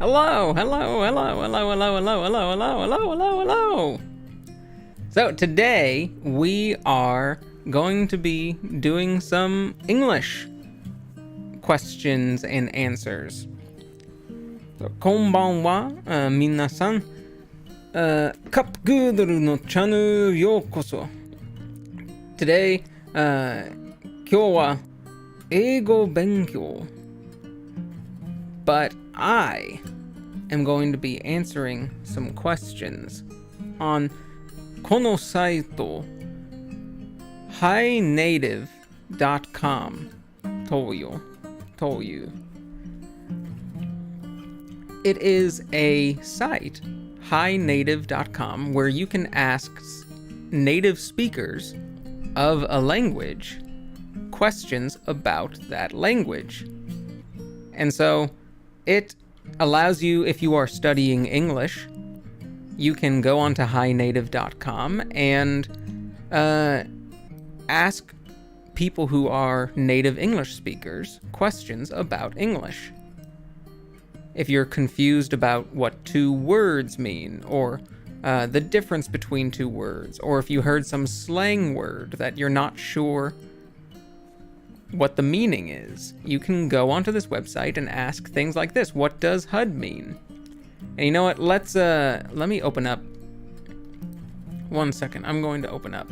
Hello. So today we are going to be doing some English questions and answers. So, こんばんは、皆さん、Kup Goodle のチャンネルへようこそ。Today, 今日は英語勉強。But I am going to be answering some questions on このサイト HiNative.com という。It is a site, HiNative.com, where you can ask native speakers of a language questions about that language. And so it allows you, if you are studying English, you can go onto HiNative.com and ask people who are native English speakers questions about English. If you're confused about what two words mean, or the difference between two words, or if you heard some slang word that you're not sure what the meaning is, you can go onto this website and ask things like this. What does HUD mean? And you know what? Let me open up. 1 second. I'm going to open up.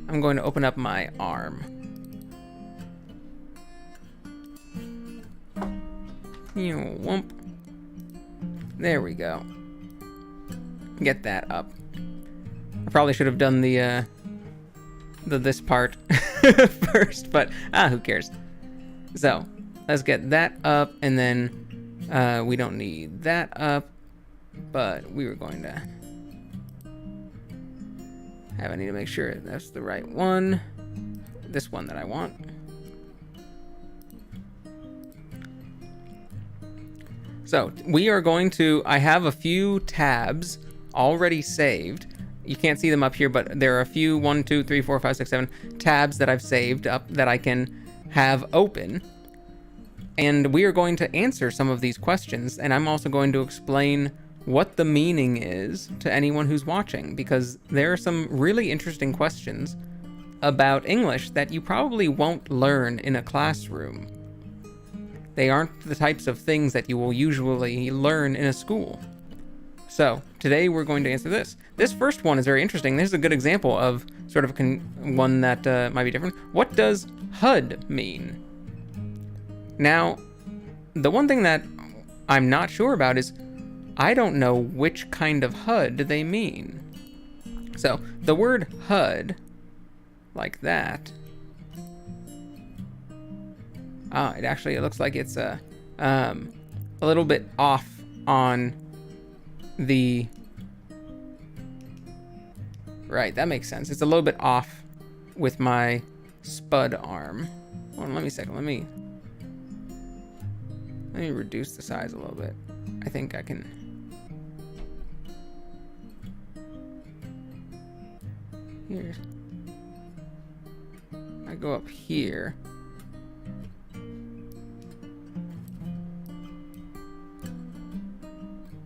I'm going to open up my arm. Whoomp. There we go. Get that up. I probably should have done the this part first, but who cares? So let's get that up, and then we don't need that up, but we were going to I need to make sure that's the right one. This one that I want. So we are going to, I have a few tabs already saved. You can't see them up here, but there are a few 1, 2, 3, 4, 5, 6, 7 tabs that I've saved up that I can have open. And we are going to answer some of these questions, and I'm also going to explain what the meaning is to anyone who's watching, because there are some really interesting questions about English that you probably won't learn in a classroom. They aren't the types of things that you will usually learn in a school. So today we're going to answer this. This first one is very interesting. This is a good example of sort of one that might be different. What does HUD mean? Now, the one thing that I'm not sure about is I don't know which kind of HUD they mean. So the word HUD, like that. It looks like it's a little bit off on the... Right, that makes sense. It's a little bit off with my spud arm. Hold on, let me reduce the size a little bit. I think I can... Here. I go up here.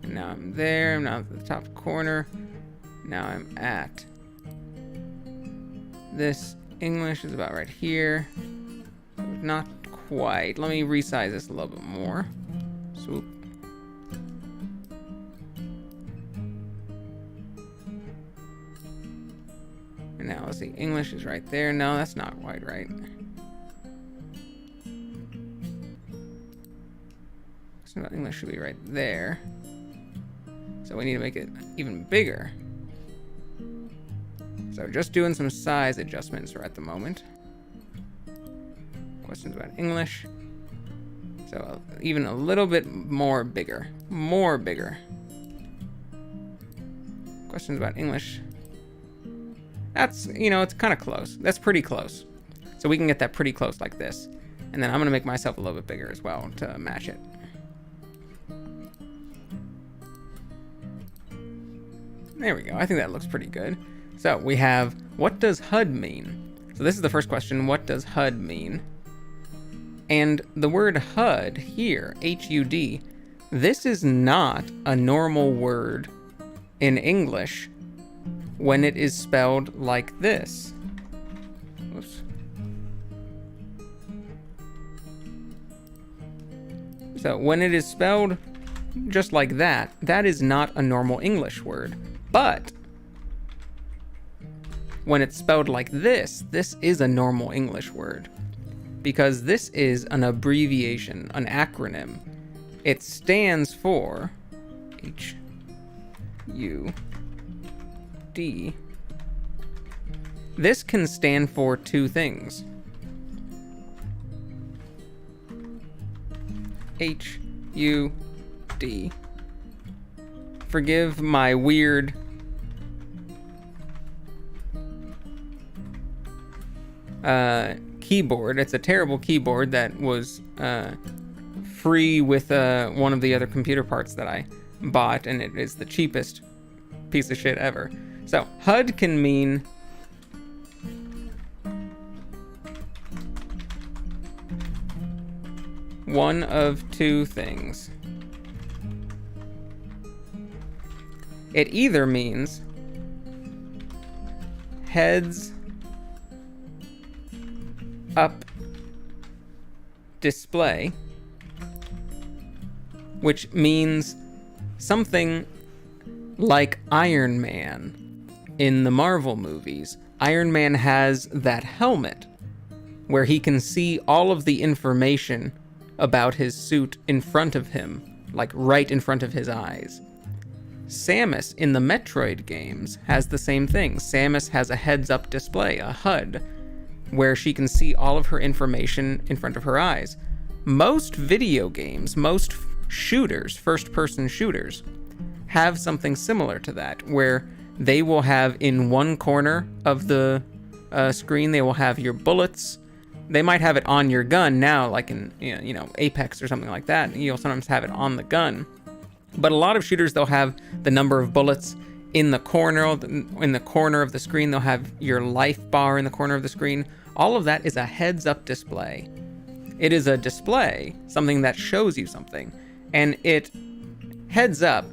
And now I'm there. I'm now at the top corner. Now I'm at... This English is about right here. Not quite. Let me resize this a little bit more. Swoop. And now let's see. English is right there. No, that's not quite right. So English should be right there. So we need to make it even bigger. So just doing some size adjustments at the moment. Questions about English. So even a little bit more bigger. More bigger. Questions about English. That's, it's kind of close. That's pretty close. So we can get that pretty close like this. And then I'm going to make myself a little bit bigger as well to match it. There we go. I think that looks pretty good. So we have, what does HUD mean? So this is the first question. What does HUD mean? And the word HUD here, H-U-D, this is not a normal word in English when it is spelled like this. Oops. So when it is spelled just like that, that is not a normal English word. But when it's spelled like this, this is a normal English word. Because this is an abbreviation, an acronym. It stands for H-U-D. This can stand for two things. H-U-D. Forgive my weird keyboard. It's a terrible keyboard that was free with one of the other computer parts that I bought, and it is the cheapest piece of shit ever. So HUD can mean one of two things. It either means heads up display, which means something like Iron Man in the Marvel movies. Iron Man has that helmet where he can see all of the information about his suit in front of him, like right in front of his eyes. Samus in the Metroid games has the same thing. Samus has a heads-up display, a HUD, where she can see all of her information in front of her eyes. Most video games, most shooters, first-person shooters, have something similar to that, where they will have in one corner of the screen, they will have your bullets. They might have it on your gun now, like in Apex or something like that. You'll sometimes have it on the gun. But a lot of shooters, they'll have the number of bullets in the corner of the screen. They'll have your life bar in the corner of the screen. All of that is a heads-up display. It is a display, something that shows you something. And it, heads up,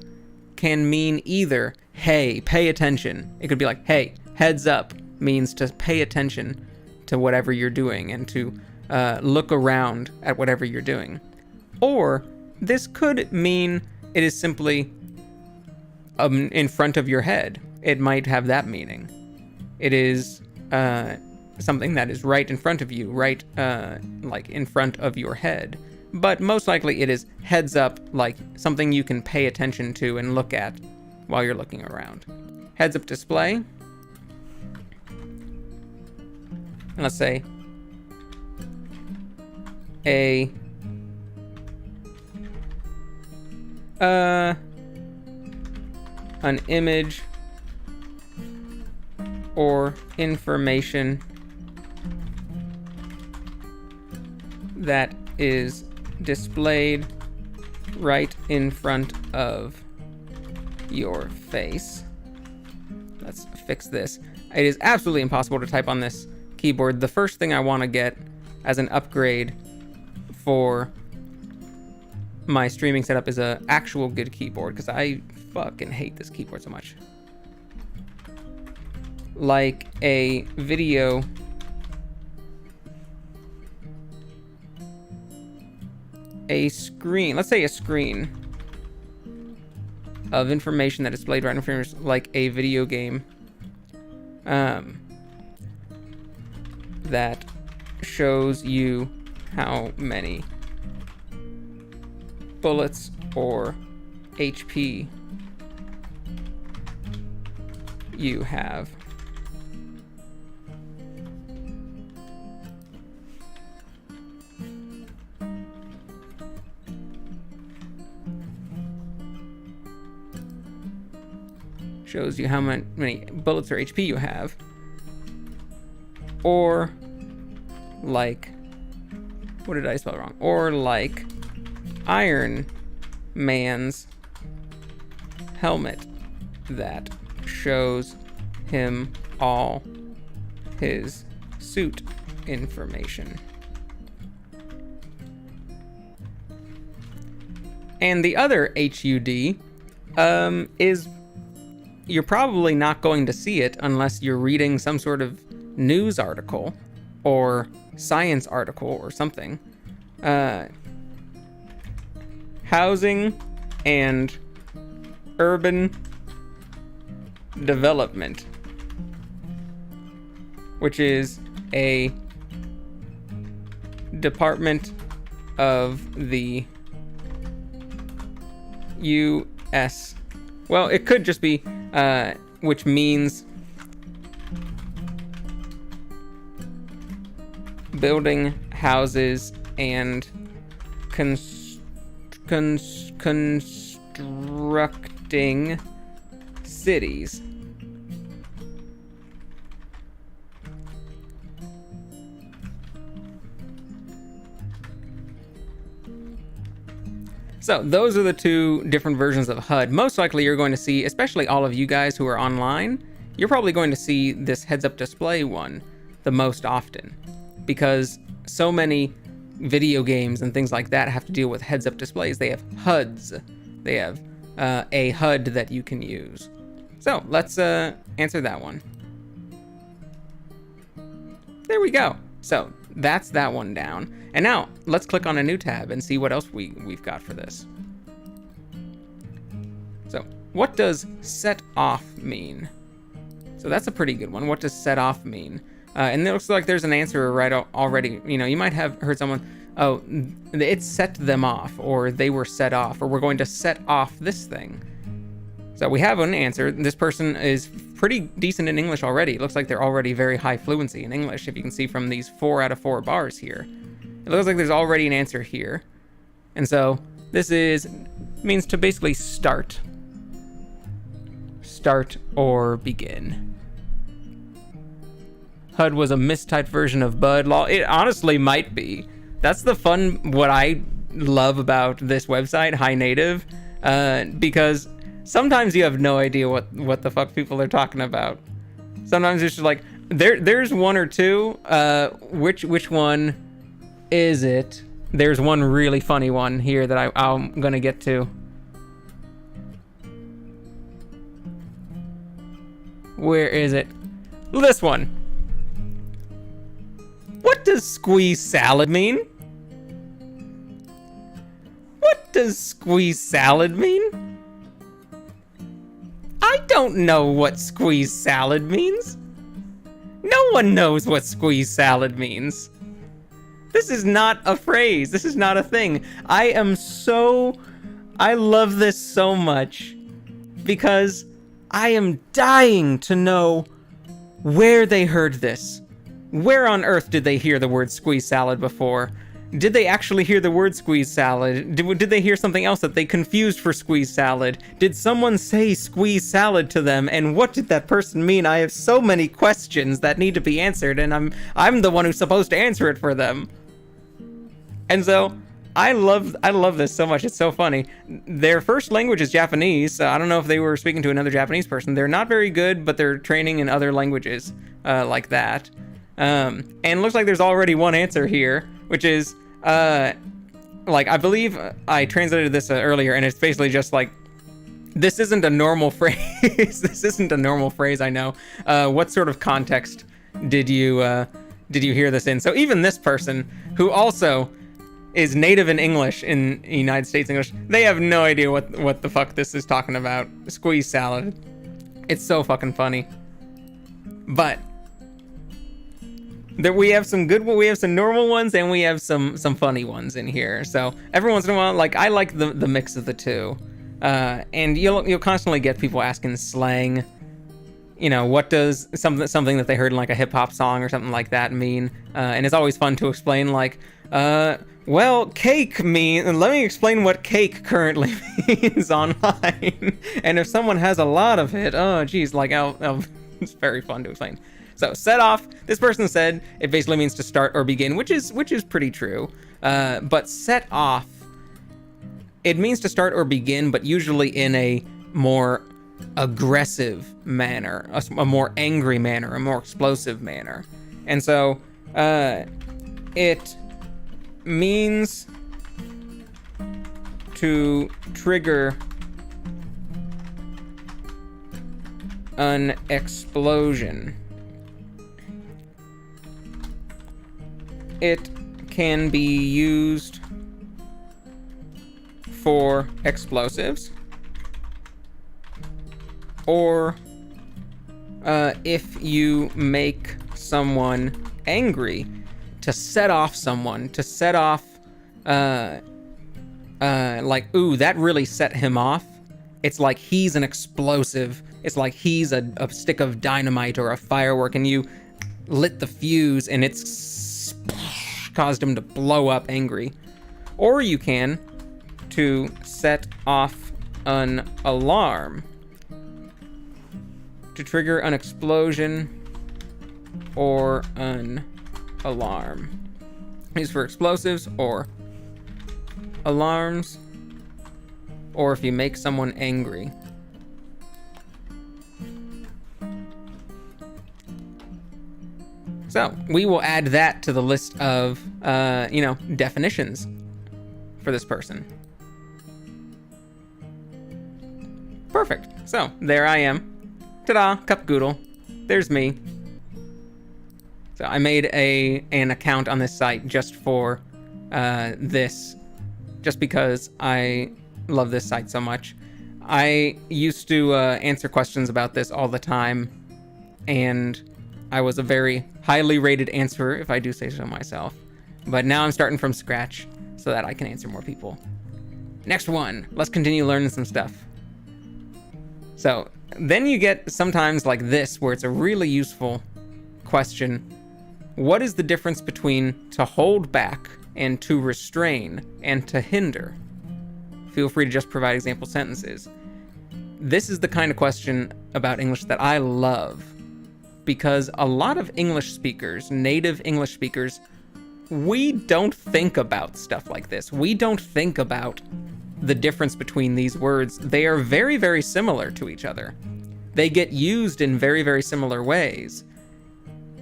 can mean either, hey, pay attention. It could be like, hey, heads up means to pay attention to whatever you're doing and to look around at whatever you're doing. Or this could mean it is simply in front of your head. It might have that meaning. It is something that is right in front of you, right like in front of your head. but most likely it is heads up, like something you can pay attention to and look at while you're looking around. Heads up display. And let's say an image or information that is displayed right in front of your face. Let's fix this. It is absolutely impossible to type on this keyboard. The first thing I want to get as an upgrade for my streaming setup is a actual good keyboard, because I fucking hate this keyboard so much. Like a video screen, let's say a screen of information that is displayed right in front of us, like a video game that shows you how many bullets or HP you have. Shows you how many bullets or HP you have. Or like, what did I spell wrong? Or like Iron Man's helmet that shows him all his suit information. And the other HUD is, you're probably not going to see it unless you're reading some sort of news article or science article or something. Housing and urban development, which is a department of the U.S. Well, it could just be, which means building houses and constructing cities. So those are the two different versions of HUD. Most likely you're going to see, especially all of you guys who are online, you're probably going to see this heads-up display one the most often, because so many video games and things like that have to deal with heads-up displays. They have HUDs. They have a HUD that you can use. So let's answer that one. There we go. So that's that one down. And now let's click on a new tab and see what else we've got for this. So what does set off mean? So that's a pretty good one. What does set off mean? And it looks like there's an answer right already. You know, you might have heard someone, oh, it set them off, or they were set off, or we're going to set off this thing. So we have an answer. This person is pretty decent in English already. It looks like they're already very high fluency in English, if you can see from these 4 out of 4 bars here. It looks like there's already an answer here. And so this means to basically start. Start or begin. HUD was a mistyped version of Bud Law. It honestly might be. That's the fun, what I love about this website, HiNative, because sometimes you have no idea what the fuck people are talking about. Sometimes it's just like, there's one or two, which one is it? There's one really funny one here that I'm gonna get to. Where is it? This one. What does squeeze salad mean? What does squeeze salad mean? I don't know what squeeze salad means. No one knows what squeeze salad means. This is not a phrase. This is not a thing. I love this so much because I am dying to know where they heard this. Where on earth did they hear the word squeeze salad before? Did they actually hear the word squeeze salad? Did they hear something else that they confused for squeeze salad? Did someone say squeeze salad to them? And what did that person mean? I have so many questions that need to be answered, and I'm the one who's supposed to answer it for them. And so I love this so much. It's so funny. Their first language is Japanese. So I don't know if they were speaking to another Japanese person. They're not very good, but they're training in other languages like that. And it looks like there's already one answer here, which is, like, I believe I translated this earlier, and it's basically just like, this isn't a normal phrase. This isn't a normal phrase, I know. What sort of context did you hear this in? So even this person, who also is native in English, in United States English, they have no idea what the fuck this is talking about. Squeeze salad. It's so fucking funny. But we have some normal ones, and we have some funny ones in here. So every once in a while, like, I like the mix of the two. And you'll constantly get people asking slang. You know, what does something that they heard in like a hip hop song or something like that mean? And it's always fun to explain, like, well, cake let me explain what cake currently means online. And if someone has a lot of it, oh geez, like, it's very fun to explain. So set off, this person said it basically means to start or begin, which is pretty true. But set off, it means to start or begin, but usually in a more aggressive manner, a more angry manner, a more explosive manner. And so it means to trigger an explosion. It can be used for explosives, or if you make someone angry, to set off someone, to set off, like, ooh, that really set him off. It's like he's an explosive. It's like he's a stick of dynamite or a firework, and you lit the fuse, and it's caused him to blow up angry. Or you can to set off an alarm, to trigger an explosion or an alarm. These for explosives or alarms, or if you make someone angry. So we will add that to the list of, definitions for this person. Perfect. So there I am. Ta-da, Kup Goodle. There's me. So I made an account on this site just for this, just because I love this site so much. I used to answer questions about this all the time, and I was a very highly rated answerer, if I do say so myself. But now I'm starting from scratch so that I can answer more people. Next one, let's continue learning some stuff. So then you get sometimes like this, where it's a really useful question. What is the difference between to hold back and to restrain and to hinder? Feel free to just provide example sentences. This is the kind of question about English that I love, because a lot of English speakers, native English speakers, we don't think about stuff like this. We don't think about the difference between these words. They are very, very similar to each other. They get used in very, very similar ways,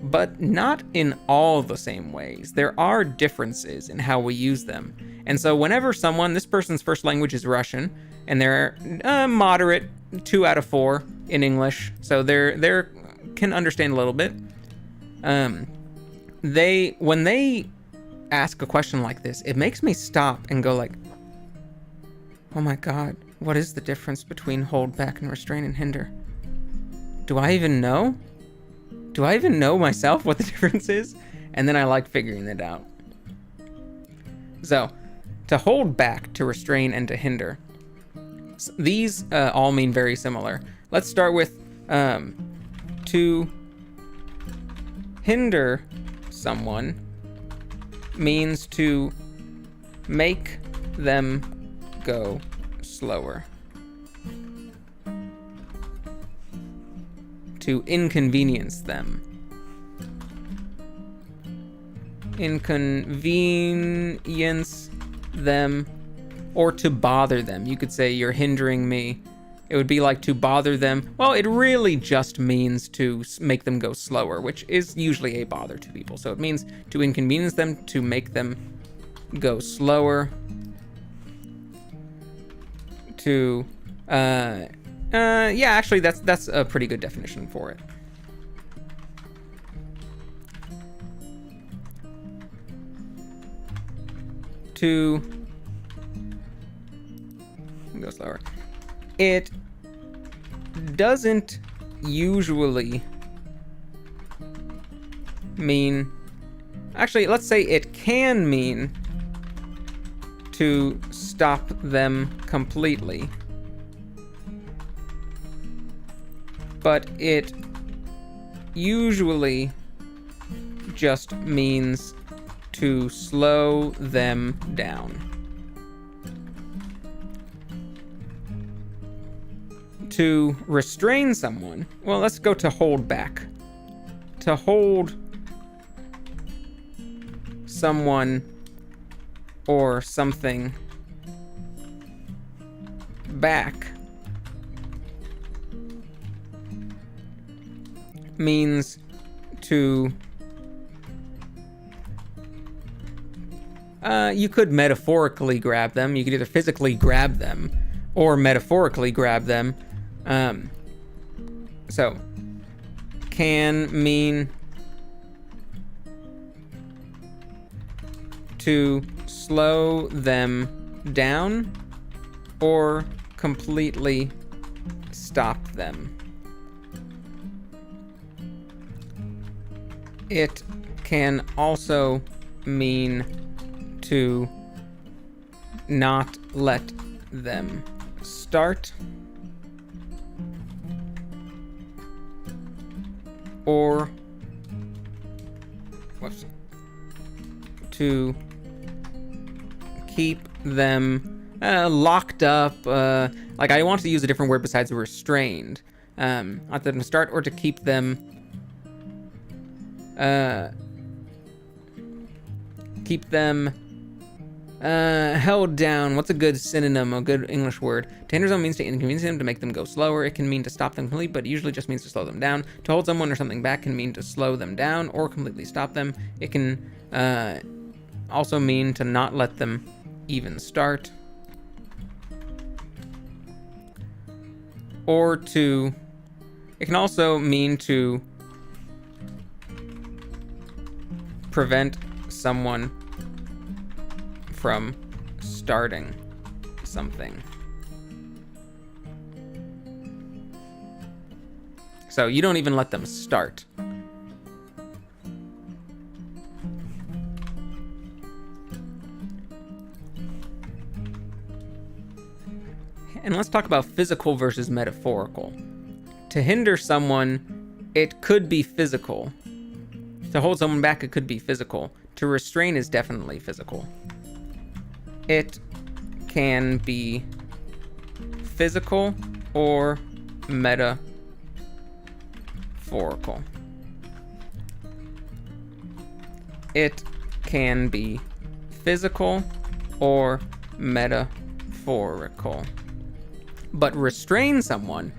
but not in all the same ways. There are differences in how we use them. And so whenever this person's first language is Russian, and they're moderate 2 out of 4 in English, so they're can understand a little bit. When they ask a question like this, it makes me stop and go like, oh my god, what is the difference between hold back and restrain and hinder? Do I even know? Do I even know myself what the difference is? And then I like figuring it out. So, to hold back, to restrain, and to hinder. These all mean very similar. Let's start with to hinder someone means to make them go slower. To inconvenience them. Inconvenience them, or to bother them. You could say, you're hindering me. It would be like to bother them. Well, it really just means to make them go slower, which is usually a bother to people. So it means to inconvenience them, to make them go slower. To, yeah, actually, that's a pretty good definition for it. To go slower. It doesn't usually mean, actually, let's say it can mean to stop them completely. But it usually just means to slow them down. To restrain someone, well, let's go to hold back. To hold someone or something back means to, you could metaphorically grab them. You could either physically grab them or metaphorically grab them. So, can mean to slow them down or completely stop them. It can also mean to not let them start or to keep them locked up. Like, I want to use a different word besides restrained. Let them start, or to keep them held down. What's a good synonym, a good English word? To hinder someone means to inconvenience them, to make them go slower. It can mean to stop them completely, but it usually just means to slow them down. To hold someone or something back can mean to slow them down or completely stop them. It can also mean to not let them even start. Or to, it can also mean to prevent someone from starting something. So you don't even let them start. And let's talk about physical versus metaphorical. To hinder someone, it could be physical. To hold someone back, it could be physical. To restrain is definitely physical. It can be physical or metaphorical. It can be physical or metaphorical. But restrain someone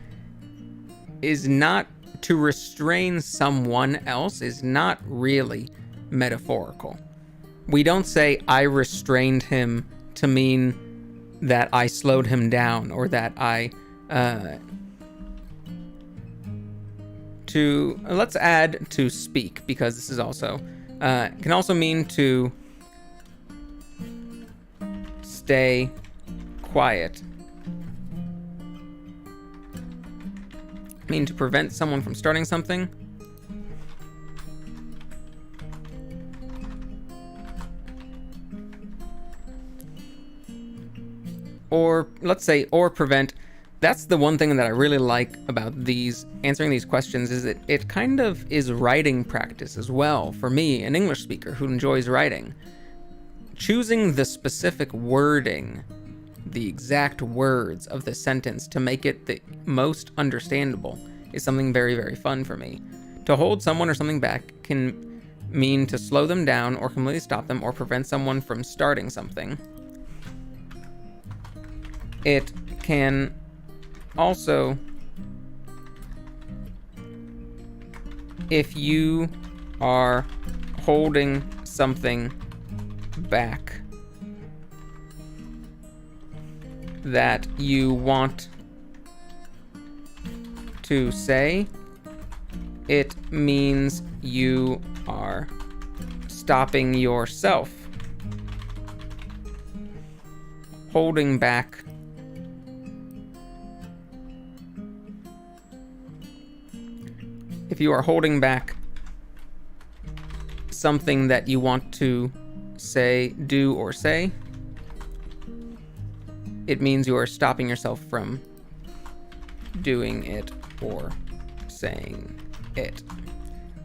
is not, to restrain someone else is not really metaphorical. We don't say I restrained him to mean that I slowed him down, or that I let's add to speak, because this is also can also mean to stay quiet. Mean to prevent someone from starting something. or let's say, or prevent. That's the one thing that I really like about answering these questions is it kind of is writing practice as well for me, an English speaker who enjoys writing. Choosing the specific wording, the exact words of the sentence to make it the most understandable is something very, very fun for me. To hold someone or something back can mean to slow them down or completely stop them or prevent someone from starting something. It can also, if you are holding something back that you want to say, it means you are stopping yourself. Holding back if you are holding back something that you want to say, do, or say, it means you are stopping yourself from doing it or saying it.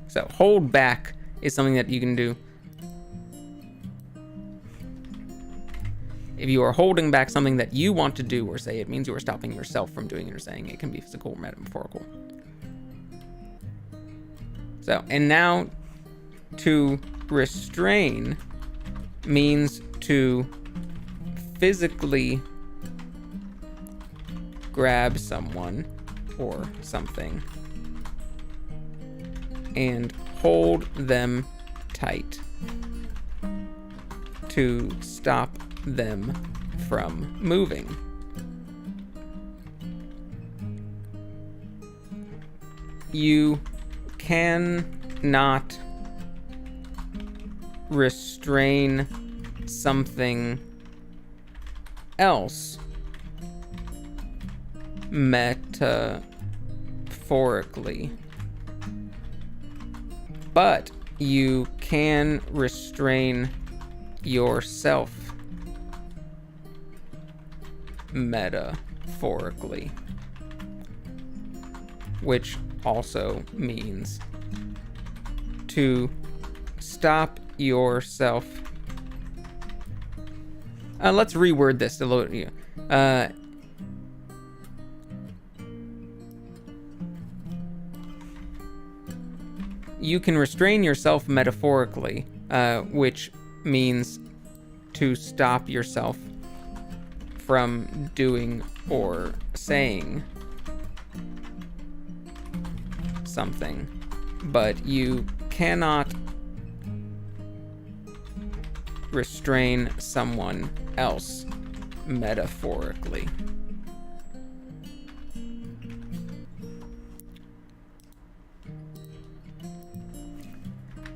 So hold back is something that you can do. If you are holding back something that you want to do or say, it means you are stopping yourself from doing it or saying it. It can be physical or metaphorical. So, and now to restrain means to physically grab someone or something and hold them tight to stop them from moving. You cannot restrain something else metaphorically, but you can restrain yourself metaphorically, which also means to stop yourself. Let's reword this a little. You can restrain yourself metaphorically, which means to stop yourself from doing or saying something, but you cannot restrain someone else metaphorically.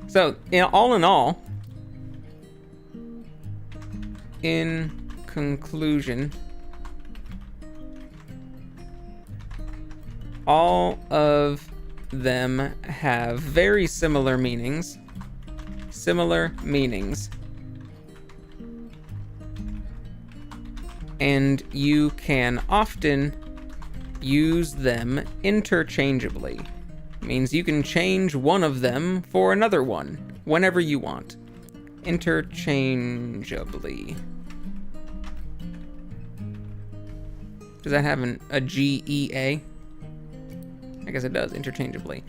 So, all in all, in conclusion, all of them have very similar meanings. And you can often use them interchangeably. Means you can change one of them for another one whenever you want. Interchangeably. Does that have a G-E-A? I guess it does, interchangeably.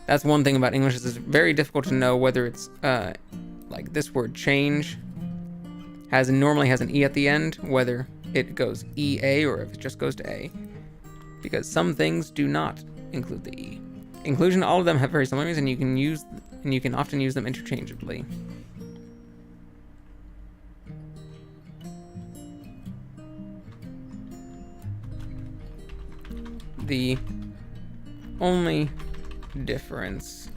That's one thing about English, is it's very difficult to know whether it's, like this word change normally has an E at the end, whether it goes E-A or if it just goes to A. Because some things do not include the E. Inclusion, all of them have very similar meanings, and you can often use them interchangeably. The only difference.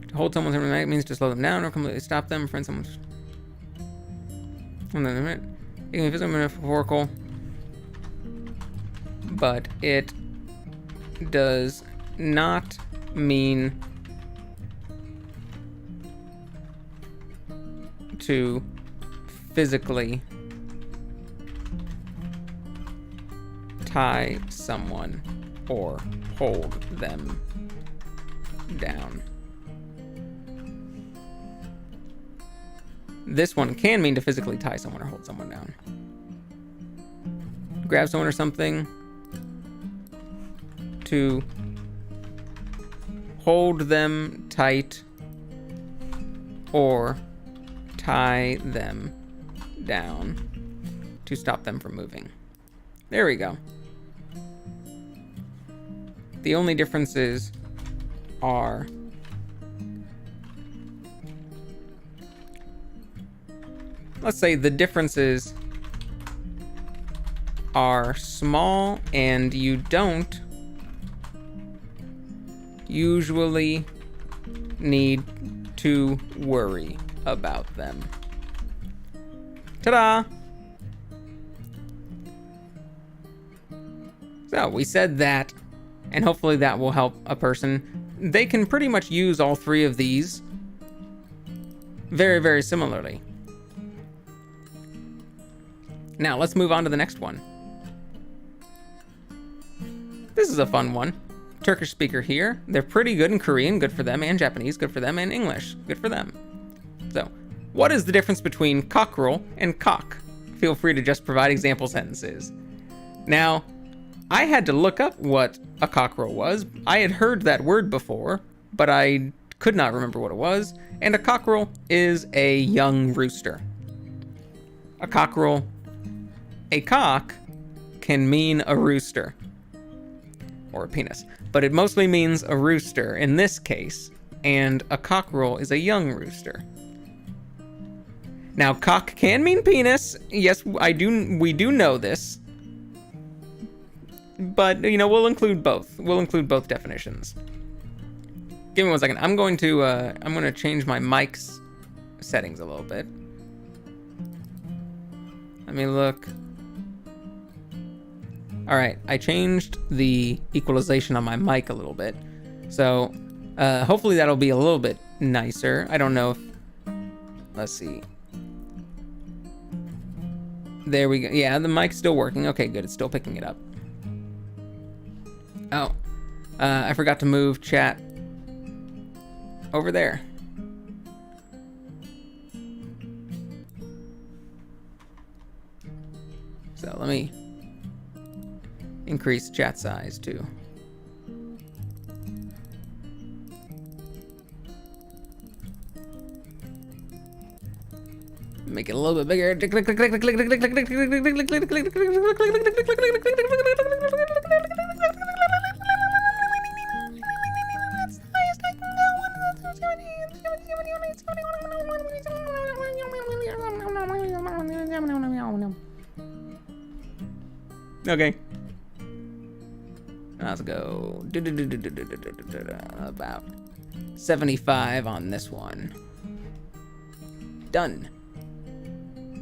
To hold someone's hand means to slow them down or completely stop them. For someone's. It can be physical, metaphorical, but it does not mean to physically tie someone or hold them down. This one can mean to physically tie someone or hold someone down. Grab someone or something to hold them tight or tie them down to stop them from moving. There we go. The only differences are let's say the differences are small and you don't usually need to worry about them. Ta-da! So we said that, and hopefully that will help a person. They can pretty much use all three of these very, very similarly. Now let's move on to the next one. This is a fun one. Turkish speaker here. They're pretty good in Korean, good for them, and Japanese, good for them, and English, good for them. So, what is the difference between cockerel and cock? Feel free to just provide example sentences. Now, I had to look up what a cockerel was. I had heard that word before, but I could not remember what it was. And a cockerel is a young rooster. A cockerel, a cock can mean a rooster or a penis, but it mostly means a rooster in this case, and a cockerel is a young rooster. Now, cock can mean penis. Yes, we do know this. But, you know, we'll include both. We'll include both definitions. Give me 1 second. I'm going to change my mic's settings a little bit. Let me look. All right, I changed the equalization on my mic a little bit. So, hopefully that'll be a little bit nicer. I don't know if, let's see. There we go. Yeah, the mic's still working. Okay, good. It's still picking it up. Oh, I forgot to move chat over there. So let me increase chat size too. Make it a little bit bigger. Okay. Let's go. About 75 on this one. Done.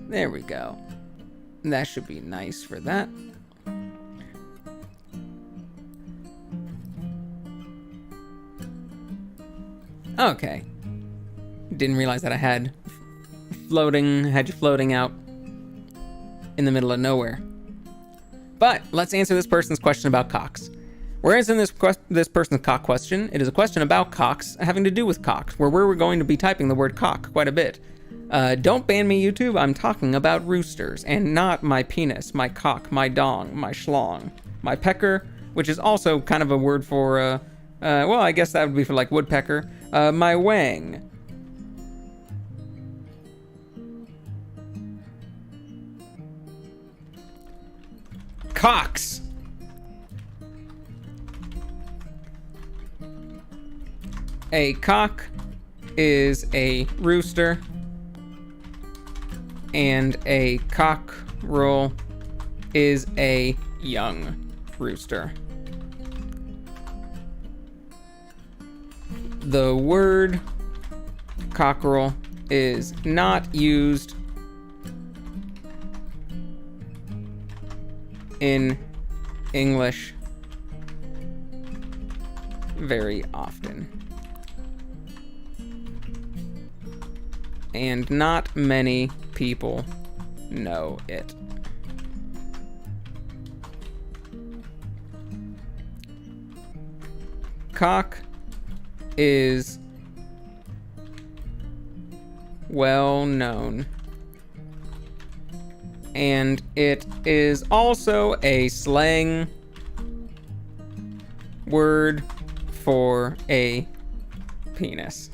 There we go. That should be nice for that. Okay. Didn't realize that I had you floating out in the middle of nowhere. But let's answer this person's question about cocks. We're answering this person's cock question. It is a question about cocks, having to do with cocks, where we're going to be typing the word cock quite a bit. Don't ban me, YouTube. I'm talking about roosters, and not my penis, my cock, my dong, my schlong, my pecker, which is also kind of a word for, well, I guess that would be for like woodpecker, my wang. Cocks. A cock is a rooster, and a cockerel is a young rooster. The word cockerel is not used in English very often. And not many people know it. Cock is well known, and it is also a slang word for a penis.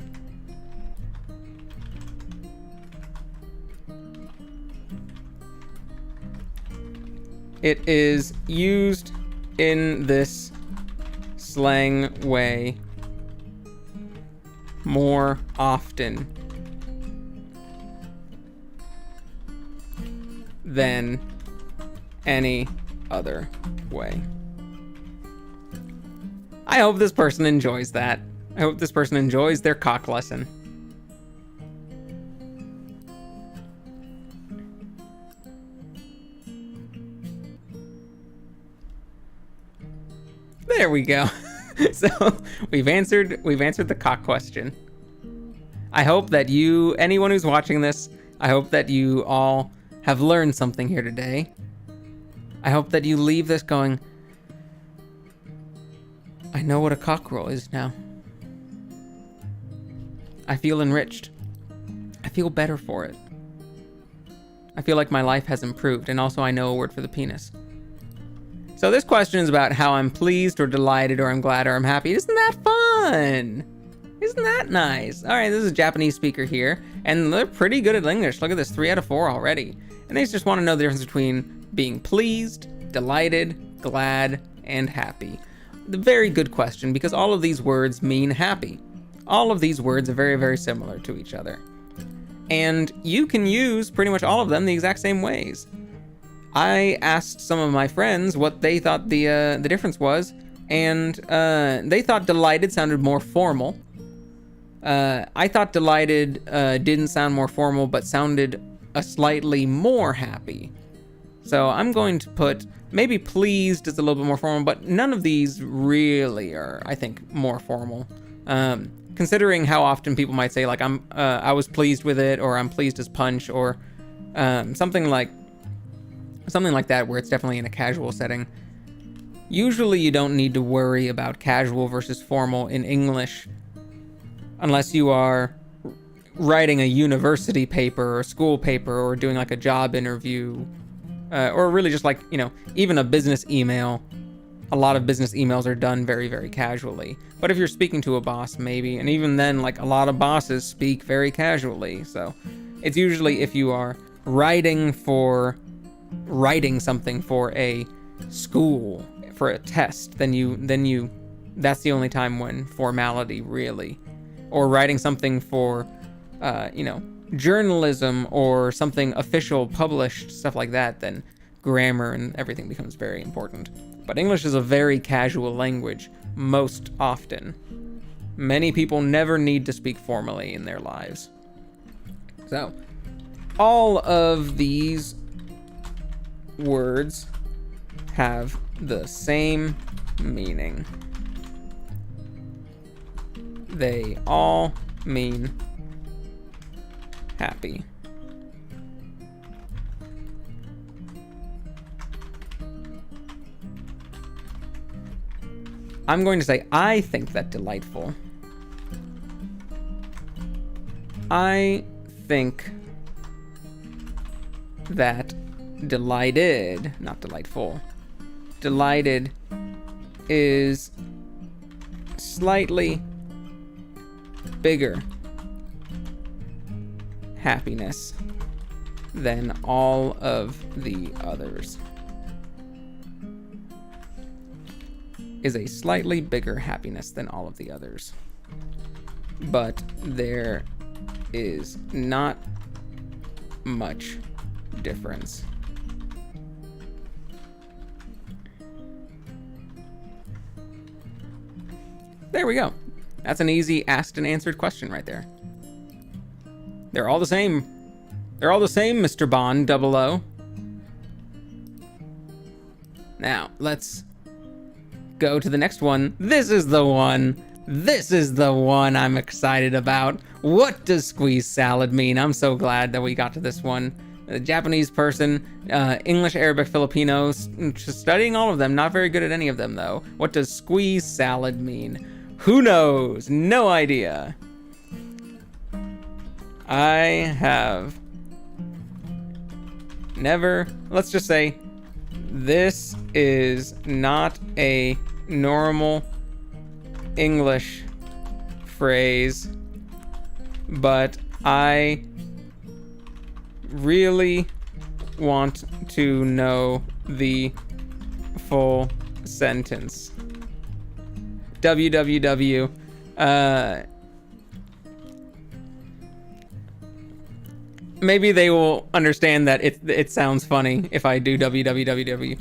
It is used in this slang way more often than any other way. I hope this person enjoys that. I hope this person enjoys their cock lesson. There we go. So we've answered the cock question. I hope that anyone who's watching this, I hope that you all have learned something here today. I hope that you leave this going, I know what a cockerel is now. I feel enriched. I feel better for it. I feel like my life has improved, and also I know a word for the penis. So this question is about how I'm pleased or delighted or I'm glad or I'm happy. Isn't that fun? Isn't that nice? All right, this is a Japanese speaker here, and they're pretty good at English. Look at this, 3 out of 4 already. And they just want to know the difference between being pleased, delighted, glad, and happy. The very good question, because all of these words mean happy. All of these words are very, very similar to each other. And you can use pretty much all of them the exact same ways. I asked some of my friends what they thought the difference was, and they thought delighted sounded more formal. I thought delighted didn't sound more formal, but sounded a slightly more happy. So I'm going to put, maybe pleased is a little bit more formal, but none of these really are, I think, more formal. Considering how often people might say, like, I was pleased with it, or I'm pleased as punch, or something like that, where it's definitely in a casual setting. Usually you don't need to worry about casual versus formal in English unless you are writing a university paper or school paper or doing like a job interview, or really just like, even a business email. A lot of business emails are done very, very casually. But if you're speaking to a boss, maybe, and even then, like, a lot of bosses speak very casually. So it's usually if you are writing something for a school, for a test, then that's the only time when formality really, or writing something for, journalism or something official, published, stuff like that, then grammar and everything becomes very important. But English is a very casual language most often. Many people never need to speak formally in their lives. So, all of these words have the same meaning. They all mean happy. I'm going to say, I think that delightful. I think that delighted, not delightful, delighted is slightly bigger happiness than all of the others. Is a slightly bigger happiness than all of the others. But there is not much difference. There we go. That's an easy asked and answered question right there. They're all the same. They're all the same, Mr. Bond 00. Now, let's go to the next one. This is the one. This is the one I'm excited about. What does squeeze salad mean? I'm so glad that we got to this one. a Japanese person, English, Arabic, Filipino, studying all of them, not very good at any of them though. What does squeeze salad mean? Who knows? No idea. I have never, let's just say, this is not a normal English phrase, but I really want to know the full sentence. www. Maybe they will understand that it sounds funny if I do www.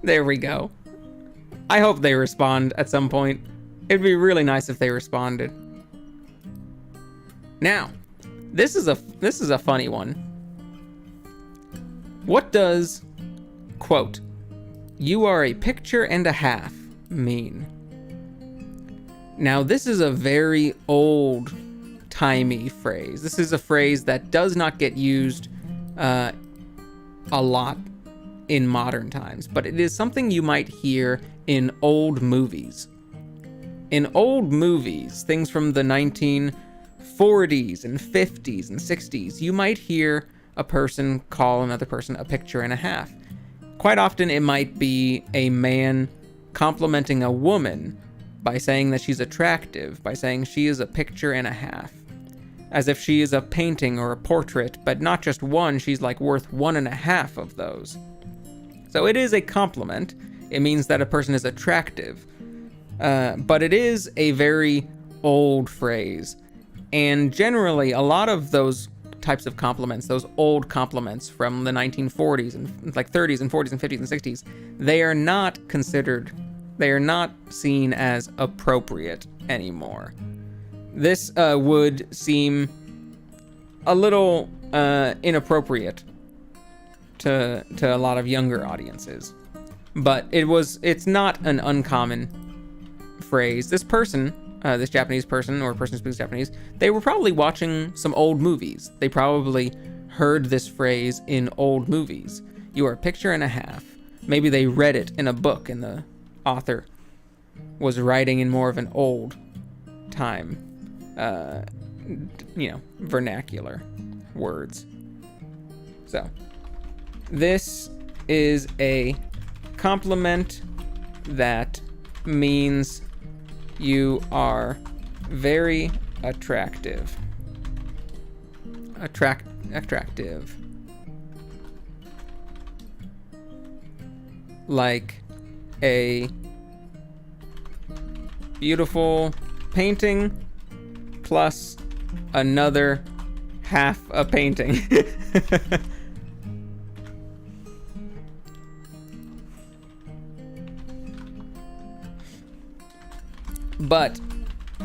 There we go. I hope they respond at some point. It'd be really nice if they responded. Now, this is a funny one. What does, quote, "You are a picture and a half" mean? Now, this is a very old-timey phrase. This is a phrase that does not get used a lot in modern times, but it is something you might hear in old movies. In old movies, things from the 1940s and 50s and 60s, you might hear a person call another person a picture and a half. Quite often, it might be a man complimenting a woman by saying that she's attractive, by saying she is a picture and a half, as if she is a painting or a portrait, but not just one, she's like worth 1.5 of those. So it is a compliment. It means that a person is attractive, but it is a very old phrase. And generally, a lot of those types of compliments, those old compliments from the 1940s and like 30s and 40s and 50s and 60s, they are not seen as appropriate anymore. This would seem a little inappropriate to a lot of younger audiences, but it's not an uncommon phrase. This person, this Japanese person or person who speaks Japanese, they were probably watching some old movies. They probably heard this phrase in old movies. You are a picture and a half. Maybe they read it in a book and the author was writing in more of an old time, vernacular words. So, this is a compliment that means you are very attractive. Attractive. Like a beautiful painting plus another half a painting. But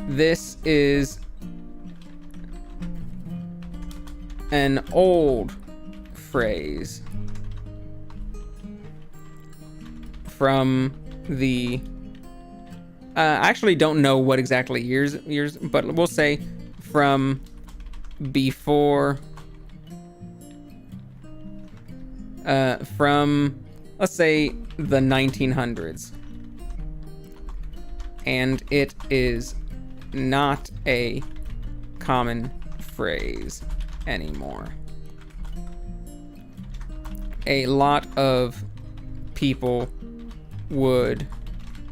this is an old phrase from the I actually don't know what exactly years, but we'll say from before, from, let's say, the 1900s. And it is not a common phrase anymore. A lot of people would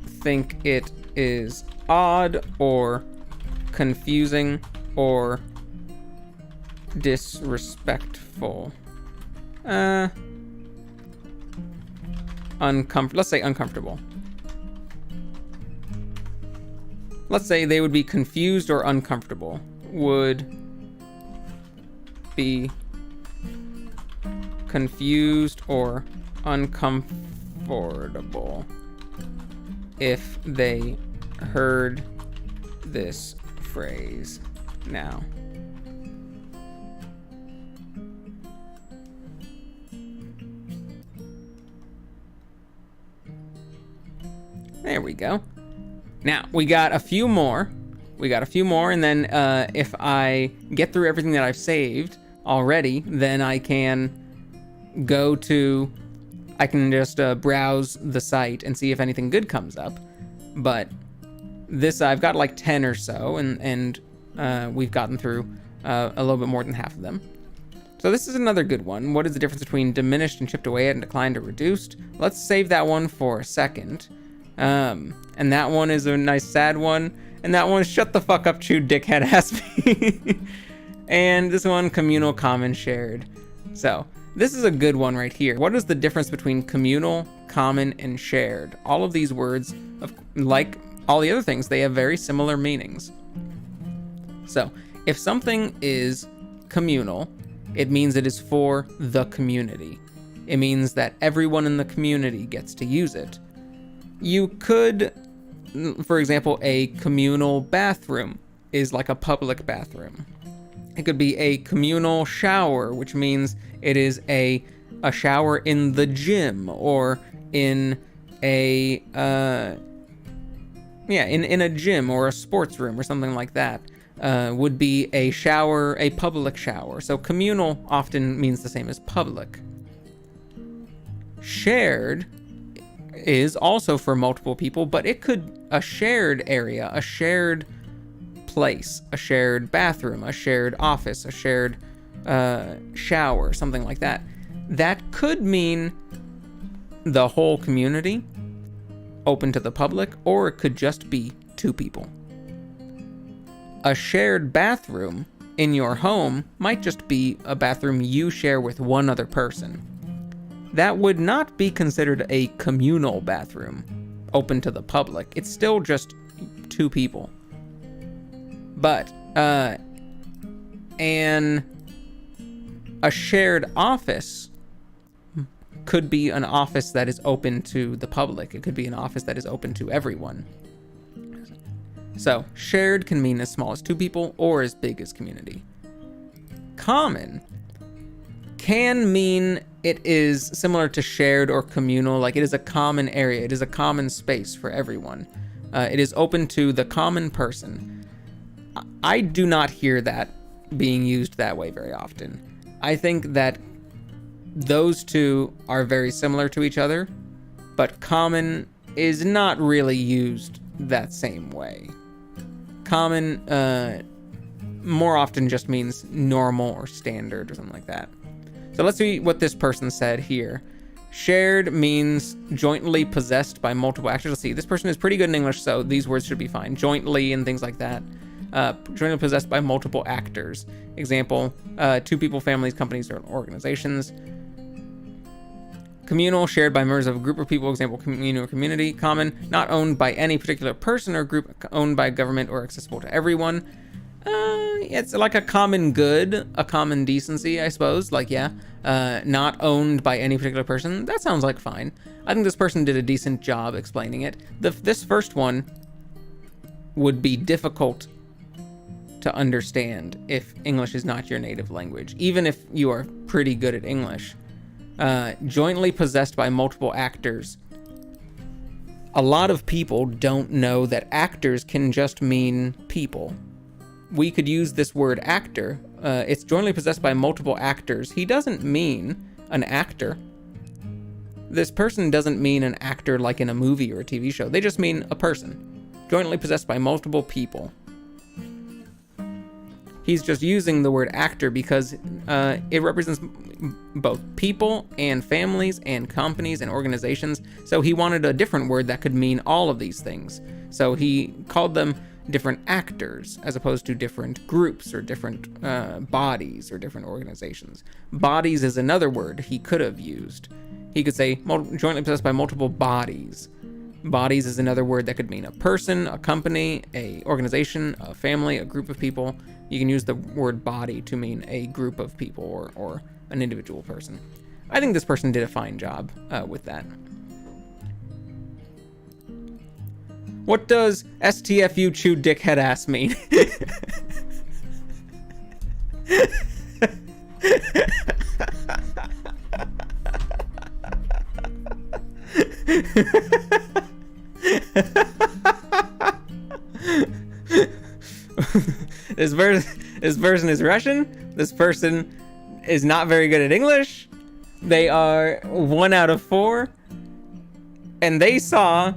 think it is odd or confusing or disrespectful. Let's say uncomfortable. Let's say they would be confused or uncomfortable. Would be confused or uncomfortable if they heard this phrase now. There we go. Now, we got a few more. we got a few more, and then if I get through everything that I've saved already, then I can just browse the site and see if anything good comes up. But this, I've got like 10 or so, and we've gotten through a little bit more than half of them. So this is another good one. What is the difference between diminished and chipped away at and declined or reduced? Let's save that one for a second. And that one is a nice sad one. And that one, shut the fuck up, chew dickhead, ask me. And this one, communal, common, shared. So this is a good one right here. What is the difference between communal, common, and shared? All of these words, like all the other things, they have very similar meanings. So if something is communal, it means it is for the community. It means that everyone in the community gets to use it. You could, for example, a communal bathroom is like a public bathroom. It could be a communal shower, which means it is a shower in the gym or in a in a gym or a sports room or something like that. Would be a shower, a public shower. So communal often means the same as public. Shared is also for multiple people, but it could, a shared area, a shared place, a shared bathroom, a shared office, a shared shower, something like that. That could mean the whole community, open to the public, or it could just be two people. A shared bathroom in your home might just be a bathroom you share with one other person. That would not be considered a communal bathroom, open to the public. It's still just two people. But, a shared office could be an office that is open to the public. It could be an office that is open to everyone. So, shared can mean as small as two people or as big as community. Common can mean it is similar to shared or communal, like it is a common area, it is a common space for everyone. It is open to the common person. I do not hear that being used that way very often. I think that those two are very similar to each other, but common is not really used that same way. Common more often just means normal or standard or something like that. So let's see what this person said here. Shared means jointly possessed by multiple actors. Let's see, this person is pretty good in English, so these words should be fine. Jointly and things like that. Jointly possessed by multiple actors. Example, two people, families, companies, or organizations. Communal, shared by members of a group of people. Example, communal or community. Common, not owned by any particular person or group, owned by government or accessible to everyone. It's like a common good, a common decency, I suppose. Like, yeah, not owned by any particular person. That sounds like fine. I think this person did a decent job explaining it. This first one would be difficult to understand if English is not your native language, even if you are pretty good at English. Jointly possessed by multiple actors. A lot of people don't know that actors can just mean people. We could use this word actor. It's jointly possessed by multiple actors. He doesn't mean an actor. This person doesn't mean an actor like in a movie or a TV show. They just mean a person. Jointly possessed by multiple people. He's just using the word actor because it represents both people and families and companies and organizations. So he wanted a different word that could mean all of these things. So he called them different actors as opposed to different groups or different bodies or different organizations. Bodies is another word he could have used. He could say jointly possessed by multiple bodies. Bodies is another word that could mean a person, a company, a organization, a family, a group of people. You can use the word body to mean a group of people or an individual person. I think this person did a fine job with that. What does STFU chew dickhead ass mean? This person is Russian. This person is not very good at English. They are 1 out of 4. And they saw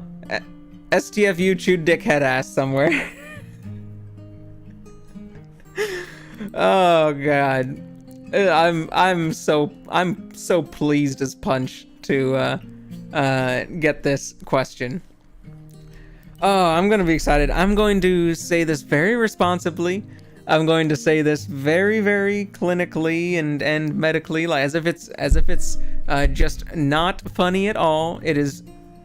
STFU chewed dickhead ass somewhere. Oh god. I'm so pleased as punch to get this question. Oh, I'm gonna be excited. I'm going to say this very responsibly. I'm going to say this very, very clinically and medically, like as if it's just not funny at all. It is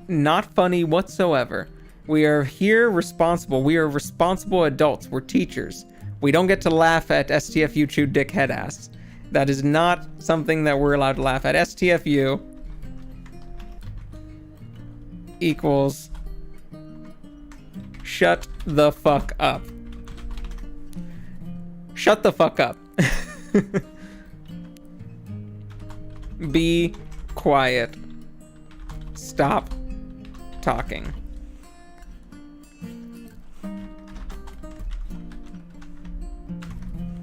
not funny whatsoever. We are here responsible. We are responsible adults. We're teachers. We don't get to laugh at STFU chewed dickhead ass. That is not something that we're allowed to laugh at. STFU equals shut the fuck up. Shut the fuck up. Be quiet. Stop talking.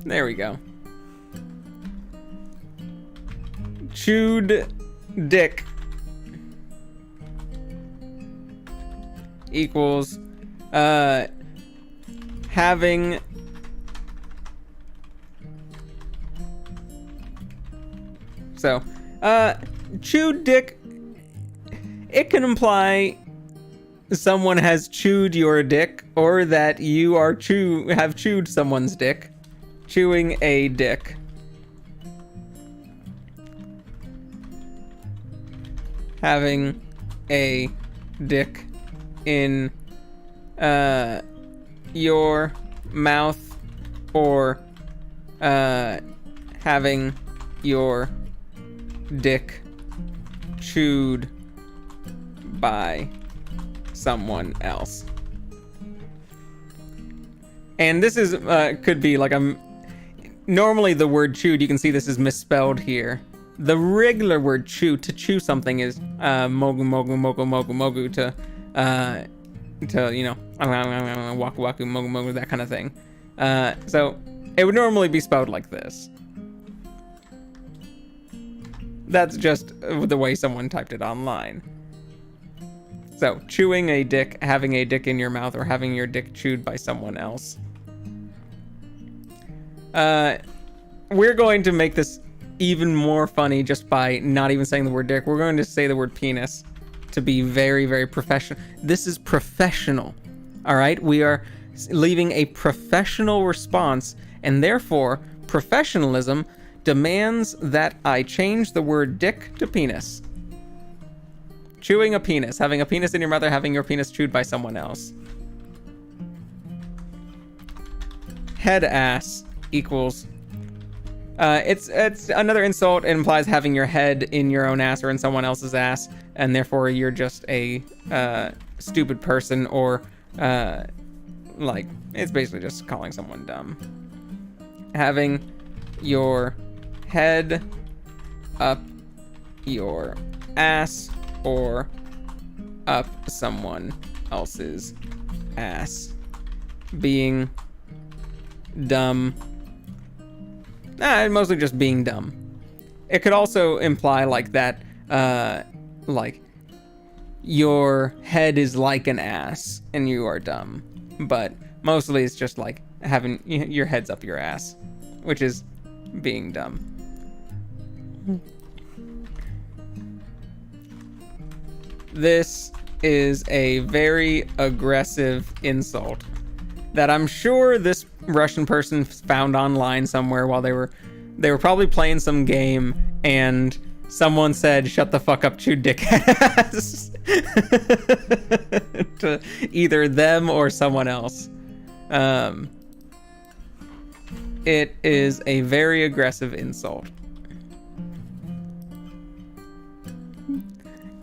There we go. Chewed dick equals having chewed dick, it can imply someone has chewed your dick or that you are have chewed someone's dick. Chewing a dick. Having a dick in your mouth, or having your dick chewed by someone else. And this is could be like normally the word chewed, you can see this is misspelled here. The regular word chew, to chew something, is mogu mogu mogu mogu mogu, to you know, waku waku mogu mogu, that kind of thing. So it would normally be spelled like this. That's just the way someone typed it online. So chewing a dick, having a dick in your mouth, or having your dick chewed by someone else. We're going to make this even more funny just by not even saying the word dick. We're going to say the word penis to be very, very professional. This is professional. All right? We are leaving a professional response, and therefore professionalism demands that I change the word dick to penis. Chewing a penis, having a penis in your mouth, or having your penis chewed by someone else. Head ass equals it's another insult. It implies having your head in your own ass or in someone else's ass, and therefore you're just a stupid person, or like, it's basically just calling someone dumb. Having your head up your ass or up someone else's ass. Being dumb. Mostly just being dumb. It could also imply like that, like your head is like an ass and you are dumb. But mostly it's just like having your head's up your ass, which is being dumb. This is a very aggressive insult that I'm sure this Russian person found online somewhere while they were probably playing some game, and someone said, "Shut the fuck up, chew dick ass," to either them or someone else. It is a very aggressive insult.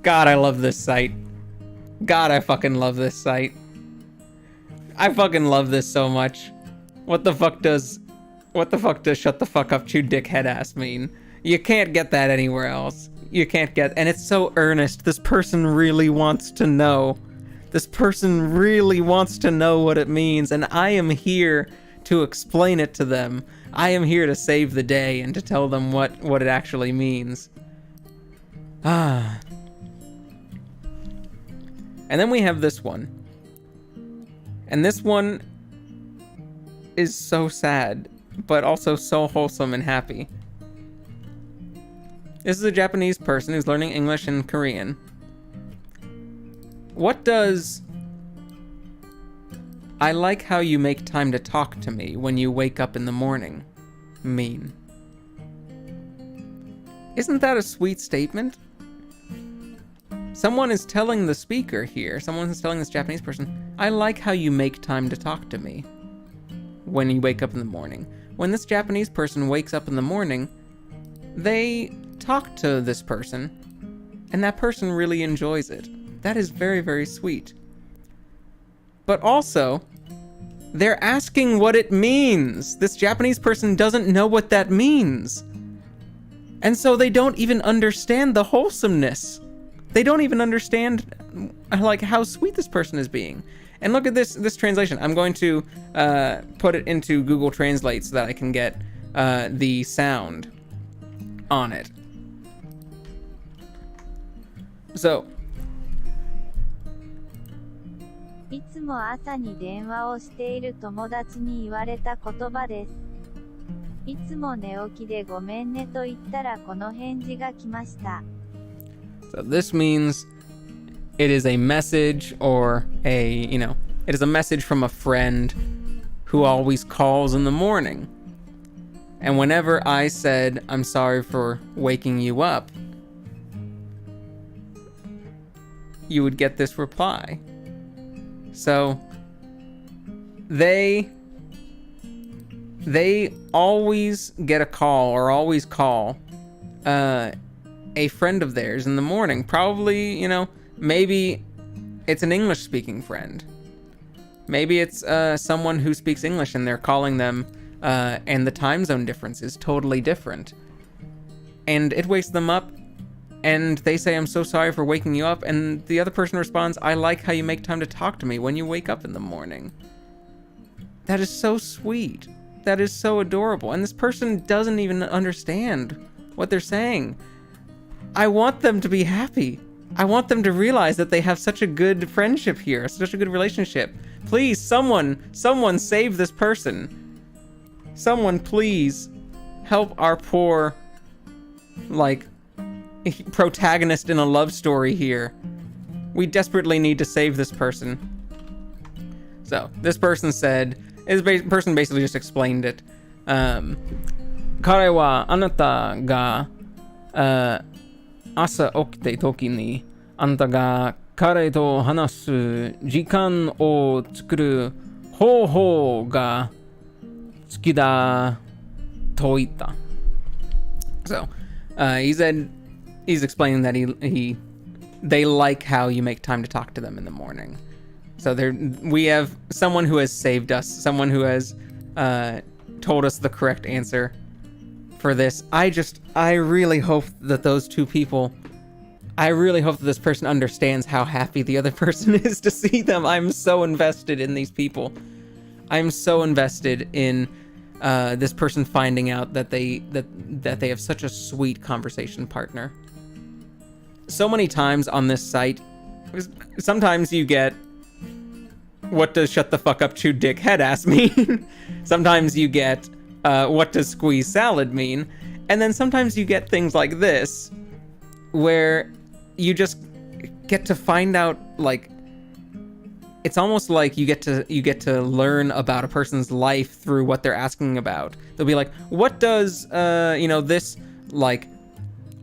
God, I love this site. God, I fucking love this site. I fucking love this so much. What the fuck does shut the fuck up, chew dickhead ass mean? You can't get that anywhere else. You can't get, and it's so earnest. This person really wants to know. This person really wants to know what it means, and I am here to explain it to them. I am here to save the day and to tell them what it actually means. And then we have this one. And this one is so sad, but also so wholesome and happy. This is a Japanese person who's learning English and Korean. What does "I like how you make time to talk to me when you wake up in the morning" mean? Isn't that a sweet statement? Someone is telling the speaker here, someone is telling this Japanese person, "I like how you make time to talk to me when you wake up in the morning." When this Japanese person wakes up in the morning, they talk to this person, and that person really enjoys it. That is very, very sweet. But also, they're asking what it means. This Japanese person doesn't know what that means. And so they don't even understand the wholesomeness. They don't even understand like how sweet this person is being. And look at this translation. I'm going to put it into Google Translate so that I can get the sound on it. So, いつも朝に電話をしている友達に言われた言葉です。いつも寝起きでごめんねと言ったらこの返事が来ました。So this means it is a message or it is a message from a friend who always calls in the morning. And whenever I said, "I'm sorry for waking you up," you would get this reply. So they always get a call or always call a friend of theirs in the morning. Probably, maybe it's an English speaking friend. Maybe it's someone who speaks English and they're calling them and the time zone difference is totally different. And it wakes them up and they say, "I'm so sorry for waking you up." And the other person responds, "I like how you make time to talk to me when you wake up in the morning." That is so sweet. That is so adorable. And this person doesn't even understand what they're saying. I want them to be happy. I want them to realize that they have such a good friendship here, such a good relationship. Please, someone save this person. Someone please help our poor, protagonist in a love story here. We desperately need to save this person. So, this person person basically just explained it. 彼はあなたが朝起きた時にあなたが彼と話す時間を作る方法が好きだと言った。So, he said he's explaining that they like how you make time to talk to them in the morning. So we have someone who has saved us, someone who has told us the correct answer for this. I really hope that those two people, I really hope that this person understands how happy the other person is to see them. I'm so invested in these people. I'm so invested in this person finding out that they have such a sweet conversation partner. So many times on this site, sometimes you get, "What does shut the fuck up chew dick head ass mean?" Sometimes you get, "What does squeeze salad mean?" And then sometimes you get things like this, where you just get to find out, it's almost like you get to learn about a person's life through what they're asking about. They'll be like, "What does this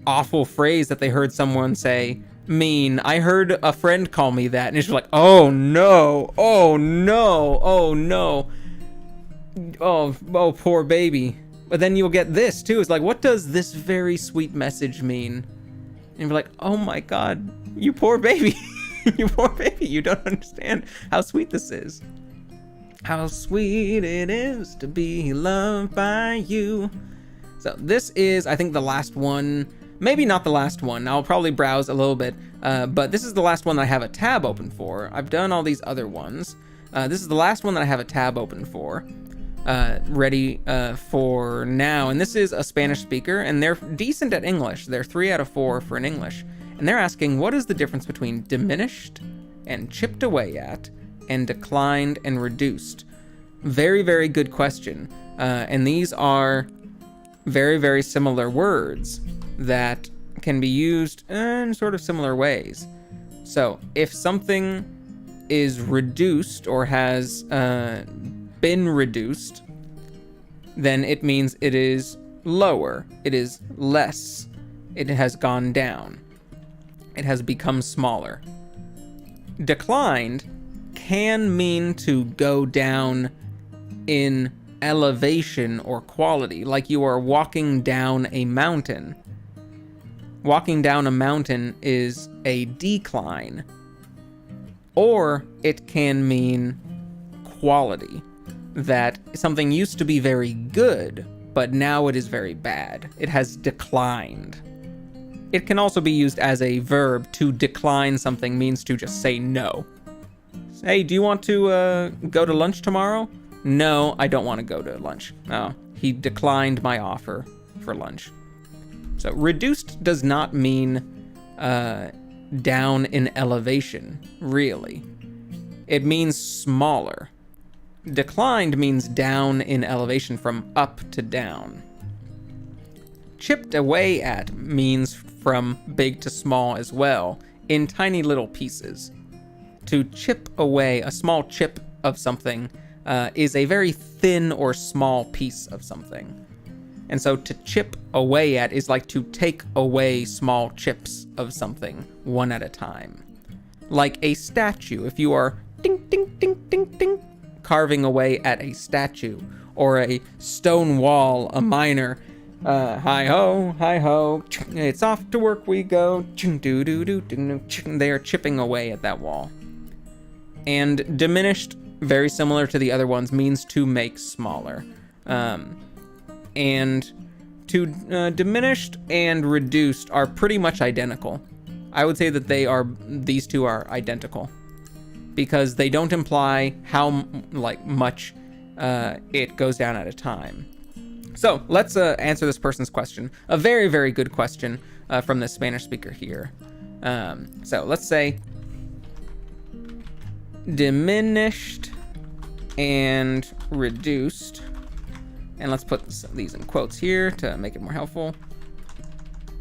awful phrase that they heard someone say mean? I heard a friend call me that." And it's just like, "Oh no, oh no, oh no, oh poor baby." But then you'll get this too. It's like, "What does this very sweet message mean?" And you're like, "Oh my god, you poor baby." You poor baby, you don't understand how sweet this is. How sweet it is to be loved by you. So this is, I think, the last one. Maybe not the last one. I'll probably browse a little bit. But this is the last one that I have a tab open for. I've done all these other ones. This is the last one that I have a tab open for. ready for now. And this is a Spanish speaker, and they're decent at English. They're 3 out of 4 for an English. And they're asking, what is the difference between diminished and chipped away at and declined and reduced? Very, very good question. And these are very, very similar words that can be used in sort of similar ways. So if something is reduced or has been reduced, then it means it is lower, it is less, it has gone down, it has become smaller. Declined can mean to go down in elevation or quality, like you are walking down a mountain. Walking down a mountain is a decline. Or it can mean quality, that something used to be very good, but now it is very bad. It has declined. It can also be used as a verb. To decline something means to just say no. Hey, do you want to go to lunch tomorrow? No, I don't want to go to lunch. Oh, he declined my offer for lunch. So reduced does not mean down in elevation, really. It means smaller. Declined means down in elevation from up to down. Chipped away at means from big to small as well, in tiny little pieces. To chip away, a small chip of something, is a very thin or small piece of something. And so to chip away at is like to take away small chips of something one at a time. Like a statue, if you are ding, ding, ding, ding, ding, carving away at a statue, or a stone wall, a miner, hi-ho, it's off to work we go, they are chipping away at that wall. And diminished, very similar to the other ones, means to make smaller. And to diminished and reduced are pretty much identical. I would say that these two are identical, because they don't imply how much it goes down at a time. So let's answer this person's question. A very, very good question from the Spanish speaker here. So let's say diminished and reduced. And let's put these in quotes here to make it more helpful.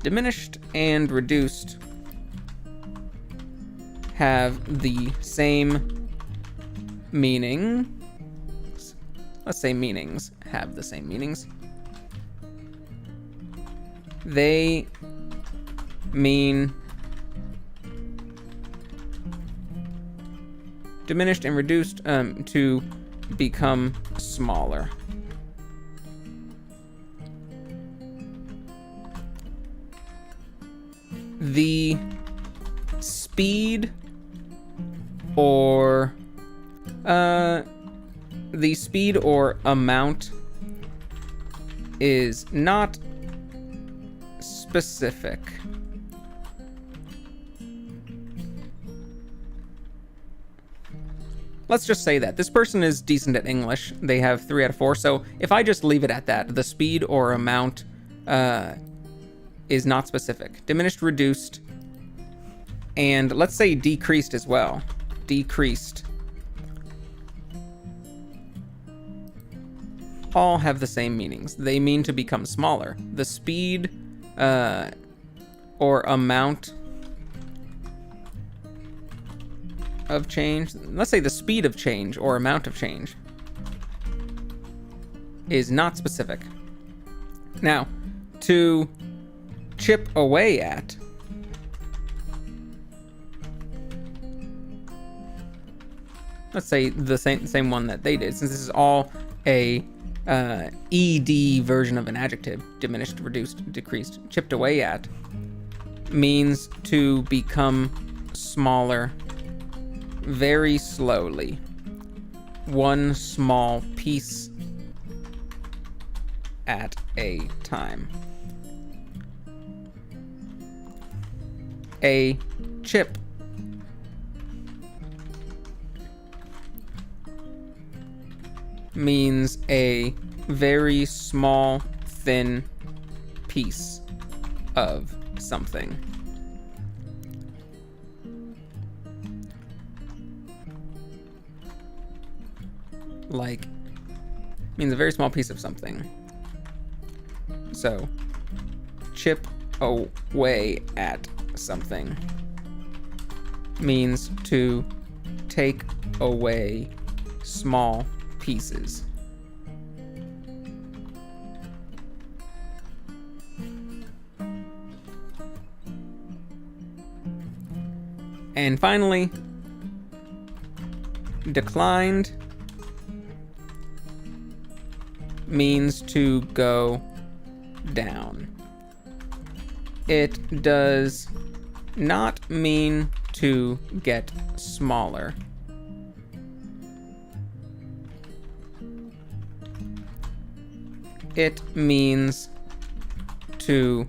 Diminished and reduced have the same meaning. Let's say meanings have the same meanings. They mean diminished and reduced to become smaller. The speed or amount is not specific. Let's just say that this person is decent at English. They have 3 out of 4. So if I just leave it at that, the speed or amount is not specific. Diminished, reduced, and let's say decreased as well. Decreased. All have the same meanings. They mean to become smaller. The speed or amount of change, let's say the speed of change or amount of change, is not specific. Now, to chip away at, let's say the same one that they did, since this is all a ed version of an adjective. Diminished, reduced, decreased. Chipped away at means to become smaller very slowly, one small piece at a time. A chip means a very small, thin piece of something. Like, means a very small piece of something. So, chip away at something means to take away small pieces. And finally, declined means to go down. It does not mean to get smaller. It means to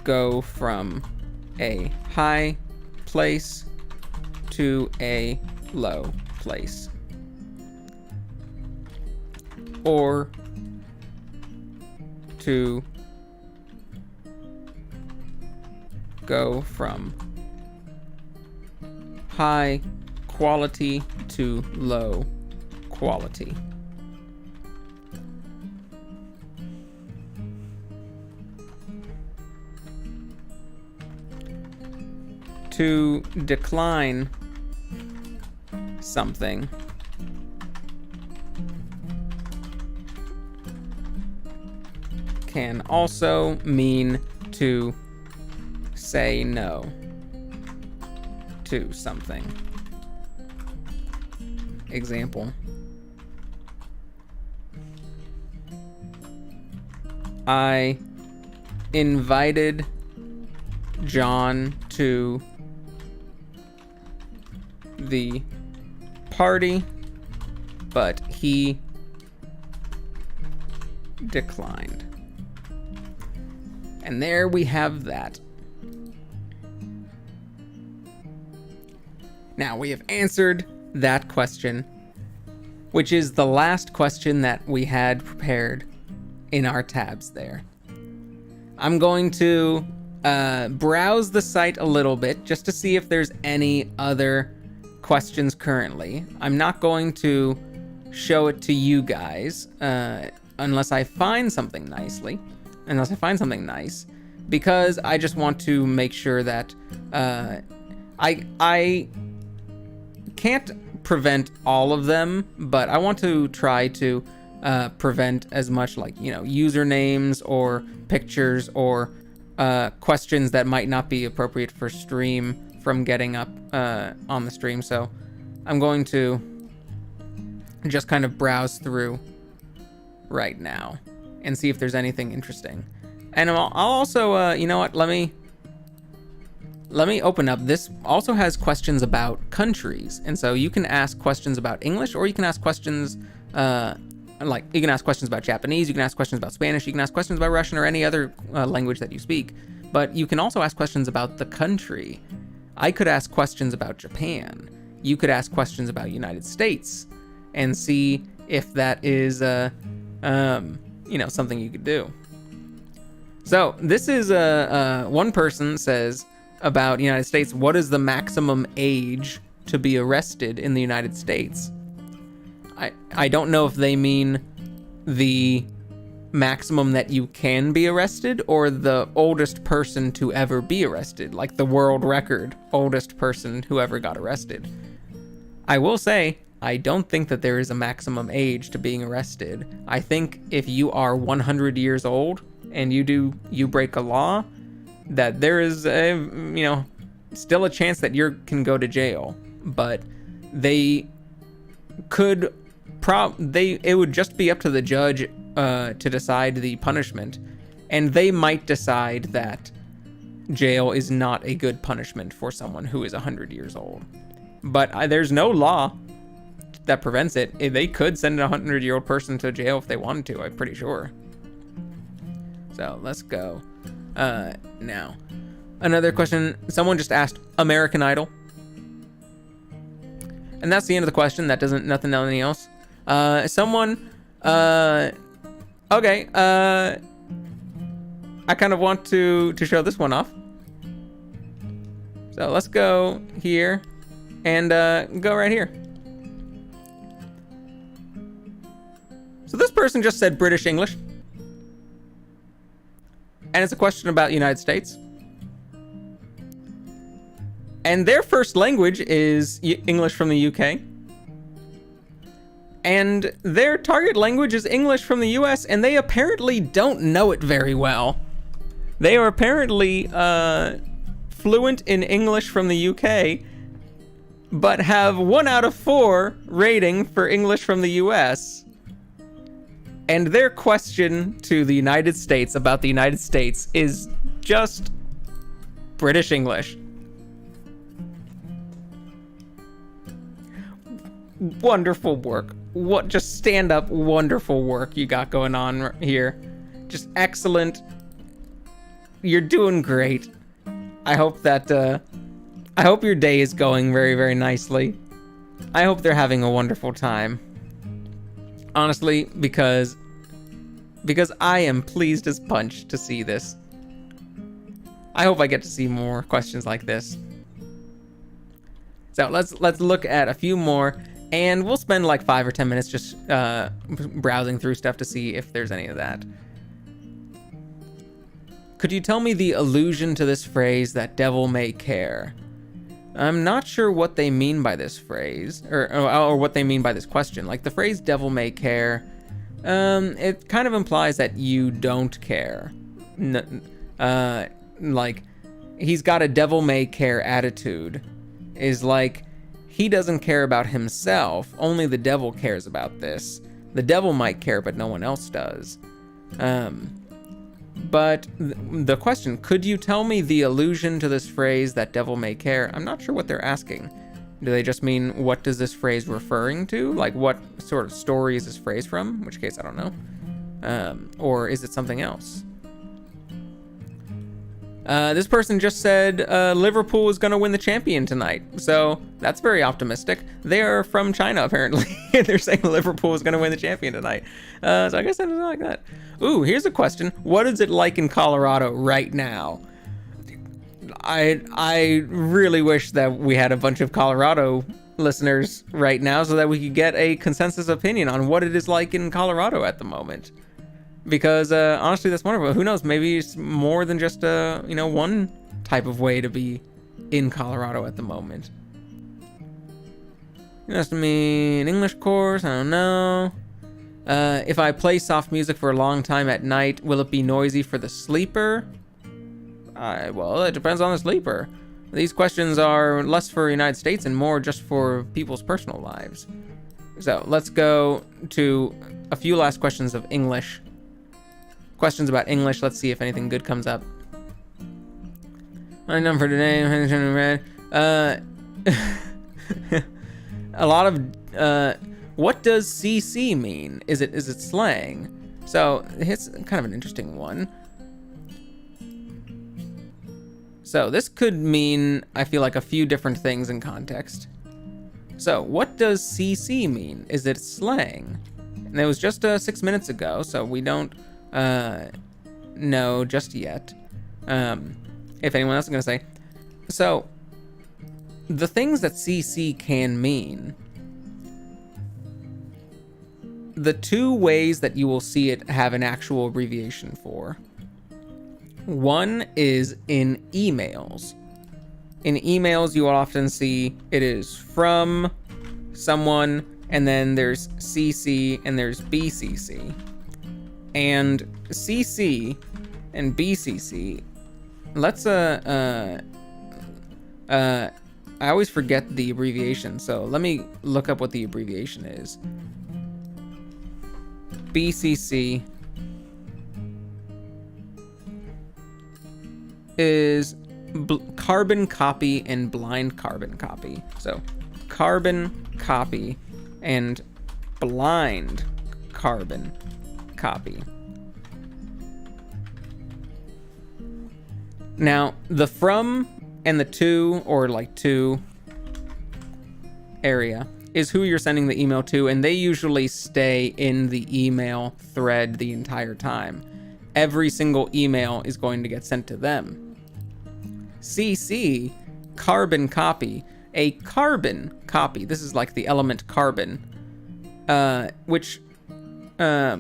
go from a high place to a low place. Or to go from high quality to low quality. To decline something can also mean to say no to something. Example: I invited John to the party, but he declined. And there we have that. Now we have answered that question, which is the last question that we had prepared in our tabs there. I'm going to browse the site a little bit just to see if there's any other questions currently. I'm not going to show it to you guys unless I find something nice, because I just want to make sure that I can't prevent all of them, but I want to try to prevent as much, like, usernames or pictures or questions that might not be appropriate for stream from getting up on the stream. So I'm going to just kind of browse through right now and see if there's anything interesting. And I'll also, you know what? Let me open up. This also has questions about countries, and so you can ask questions about English, or you can ask questions you can ask questions about Japanese, you can ask questions about Spanish, you can ask questions about Russian or any other language that you speak. But you can also ask questions about the country. I could ask questions about Japan. You could ask questions about United States, and see if that is something you could do. So this is one person says about United States, what is the maximum age to be arrested in the United States? I don't know if they mean the maximum that you can be arrested or the oldest person to ever be arrested, like the world record oldest person who ever got arrested. I will say, I don't think that there is a maximum age to being arrested. I think if you are 100 years old and you break a law, that there is still a chance that you can go to jail. But they could it would just be up to the judge to decide the punishment, and they might decide that jail is not a good punishment for someone who is 100 years old. But there's no law that prevents it. They could send a 100-year-old person to jail if they wanted to, I'm pretty sure. So let's go. Now, another question. Someone just asked American Idol. And that's the end of the question. That doesn't, nothing else. Someone, okay, I kind of want to show this one off. So let's go here and go right here. So this person just said British English. And it's a question about the United States. And their first language is English from the UK. And their target language is English from the US, and they apparently don't know it very well. They are apparently fluent in English from the UK, but have 1 out of 4 rating for English from the US. And their question to the United States about the United States is just British English. Wonderful work. What just stand up wonderful work you got going on here. Just excellent. You're doing great. I hope that I hope your day is going very, very nicely. I hope they're having a wonderful time. Honestly, because I am pleased as punch to see this. I hope I get to see more questions like this. So let's look at a few more, and we'll spend like 5 or 10 minutes just browsing through stuff to see if there's any of that. Could you tell me the allusion to this phrase, that devil may care? I'm not sure what they mean by this phrase, or what they mean by this question. Like the phrase devil may care, it kind of implies that you don't care. Like, he's got a devil may care attitude. Is like, he doesn't care about himself, only the devil cares about this. The devil might care, but no one else does. But the question, could you tell me the allusion to this phrase, that devil may care? I'm not sure what they're asking. Do they just mean, what does this phrase referring to? Like, what sort of story is this phrase from? In which case, I don't know. Or is it something else? This person just said Liverpool is going to win the champion tonight. So that's very optimistic. They are from China, apparently. They're saying Liverpool is going to win the champion tonight. So I guess I don't like that. Ooh, here's a question. What is it like in Colorado right now? I really wish that we had a bunch of Colorado listeners right now so that we could get a consensus opinion on what it is like in Colorado at the moment. Because honestly, that's wonderful. Who knows? Maybe it's more than just one type of way to be in Colorado at the moment. That's me an English course. I don't know. If I play soft music for a long time at night, will it be noisy for the sleeper? Well, it depends on the sleeper. These questions are less for the United States and more just for people's personal lives. So let's go to a few last questions of English. Questions about English. Let's see if anything good comes up. My number for today. A lot of what does CC mean? Is it slang? So it's kind of an interesting one. So this could mean, I feel like, a few different things in context. So what does CC mean? Is it slang? And it was just 6 minutes ago, so we don't know just yet. If anyone else is going to say. So the things that CC can mean, the two ways that you will see it have an actual abbreviation for. One is in emails. In emails, you will often see it is from someone, and then there's CC and there's BCC. And CC and BCC, let's I always forget the abbreviation, so let me look up what the abbreviation is. BCC is carbon copy and blind carbon copy. So carbon copy and blind carbon copy. Now, the from and the to, or like to area, is who you're sending the email to, and they usually stay in the email thread the entire time. Every single email is going to get sent to them. CC, carbon copy. A carbon copy, this is like the element carbon, which, a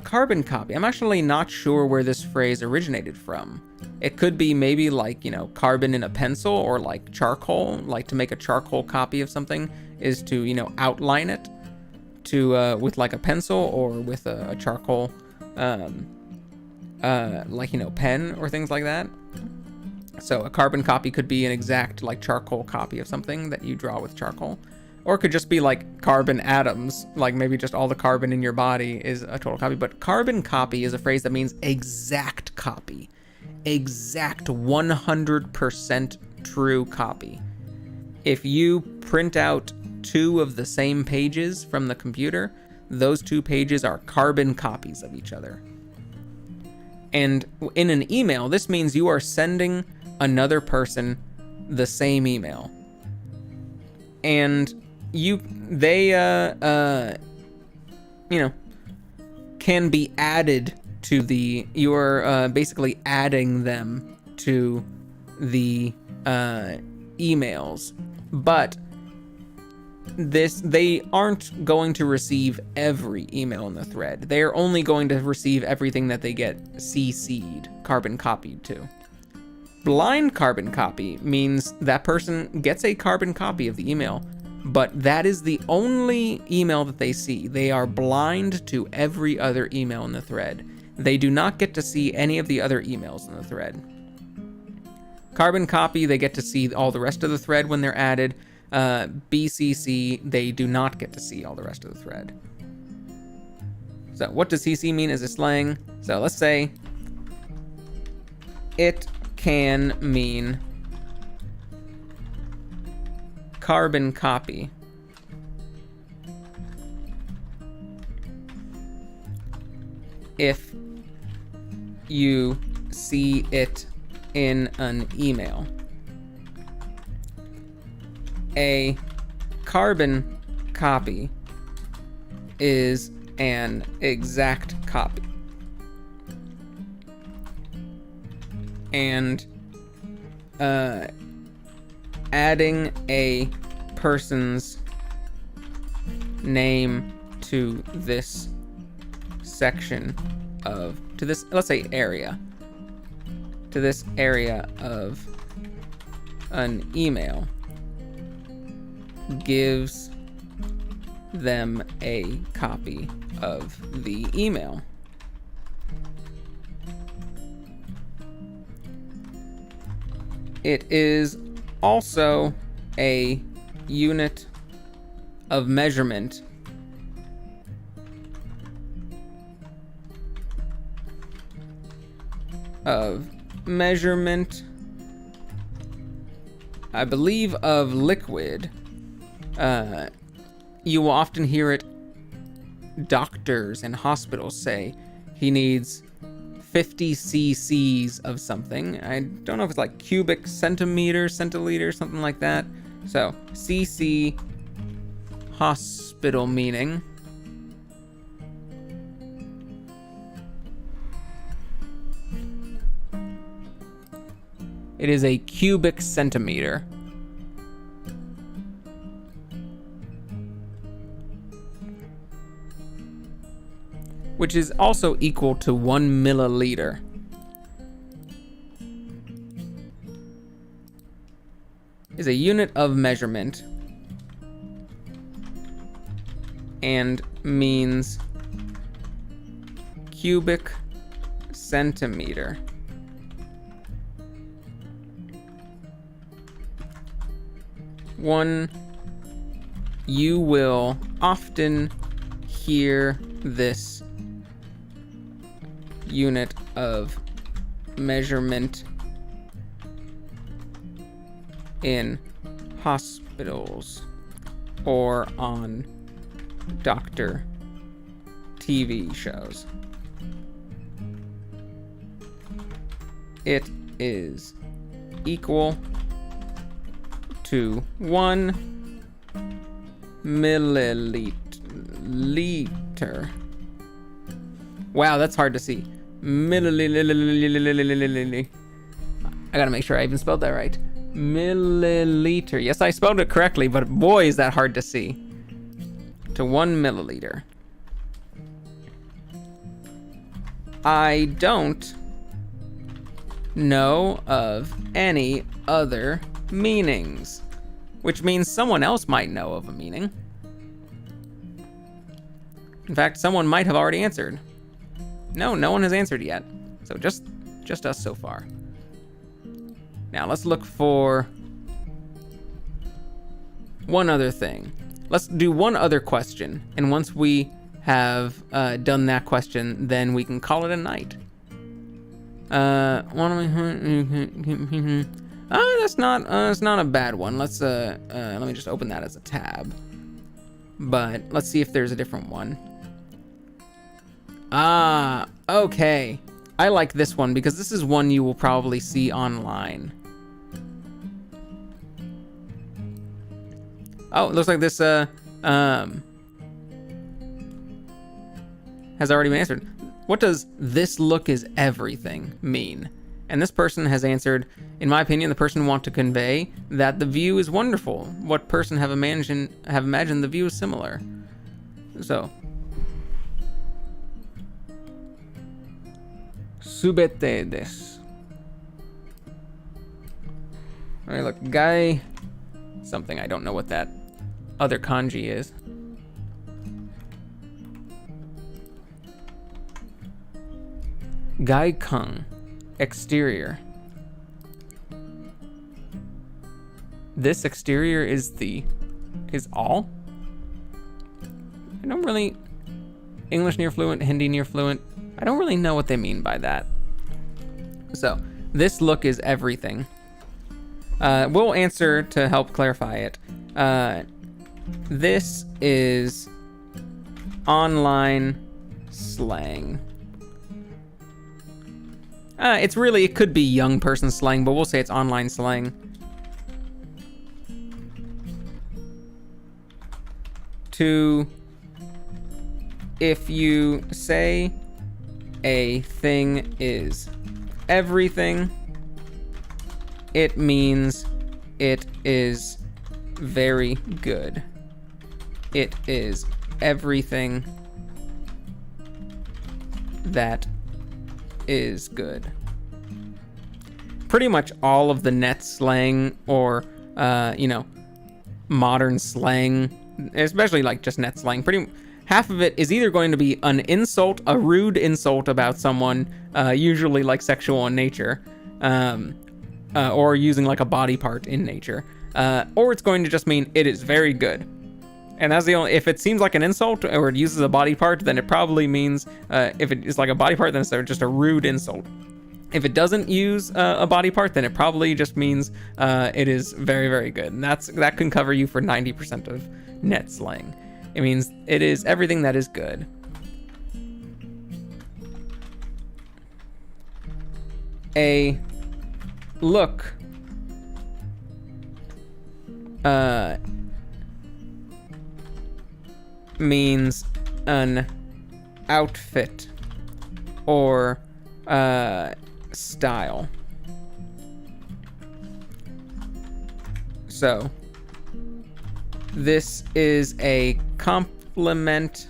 carbon copy, I'm actually not sure where this phrase originated from. It could be maybe like, carbon in a pencil, or like charcoal, like to make a charcoal copy of something is to, outline it with like a pencil or with a charcoal, like, pen or things like that. So a carbon copy could be an exact like charcoal copy of something that you draw with charcoal. Or it could just be like carbon atoms, like maybe just all the carbon in your body is a total copy. But carbon copy is a phrase that means exact copy. Exact 100% true copy. If you print out 2 of the same pages from the computer, those 2 pages are carbon copies of each other. And in an email, this means you are sending another person the same email. And they can be added to you're basically adding them to the emails, but they aren't going to receive every email in the thread. They're only going to receive everything that they get CC'd, carbon copied to. Blind carbon copy means that person gets a carbon copy of the email, but that is the only email that they see. They are blind to every other email in the thread. They do not get to see any of the other emails in the thread. Carbon copy, they get to see all the rest of the thread when they're added. BCC, they do not get to see all the rest of the thread. So what does CC mean as a slang? So let's say it can mean carbon copy. If you see it in an email. A carbon copy is an exact copy. And adding a person's name to this section to this, let's say, area, to this area of an email gives them a copy of the email. It is also a unit of measurement I believe, of liquid. You will often hear it, doctors and hospitals say he needs 50 cc's of something. I don't know if it's like cubic centimeter, centiliter, something like that. So cc, hospital meaning. It is a cubic centimeter. Which is also equal to 1 milliliter. Is a unit of measurement and means cubic centimeter. You will often hear this unit of measurement in hospitals or on doctor TV shows. It is equal to 1 milliliter. Wow, that's hard to see. Milliliter. I gotta make sure I even spelled that right. Milliliter. Yes, I spelled it correctly, but boy, is that hard to see. To 1 milliliter. I don't know of any other meanings, which means someone else might know of a meaning. In fact, someone might have already answered. No one has answered yet. So just us so far. Now let's look for one other thing. Let's do one other question, and once we have done that question, then we can call it a night. That's not a bad one. Let's let me just open that as a tab. But let's see if there's a different one. Okay. I like this one because this is one you will probably see online. Oh, it looks like this has already been answered. What does "this look is everything" mean? And this person has answered, in my opinion, the person want to convey that the view is wonderful. What person have imagined the view is similar. So, subete desu. Alright, look, gai something. I don't know what that other kanji is. Gaikun, exterior. This exterior is all? I don't really... English near fluent, Hindi near fluent. I don't really know what they mean by that. So, this look is everything. We'll answer to help clarify it. This is online slang. It could be young person slang, but we'll say it's online slang. If you say a thing is everything, it means it is very good. It is everything that is good. Pretty much all of the net slang or, modern slang, especially like just net slang, half of it is either going to be an insult, a rude insult about someone, usually like sexual in nature, or using like a body part in nature, or it's going to just mean it is very good. And that's the only, if it seems like an insult or it uses a body part, then it probably means, if it is like a body part, then it's just a rude insult. If it doesn't use a body part, then it probably just means it is very, very good. And that can cover you for 90% of net slang. It means it is everything that is good. A look means an outfit or style. So this is a compliment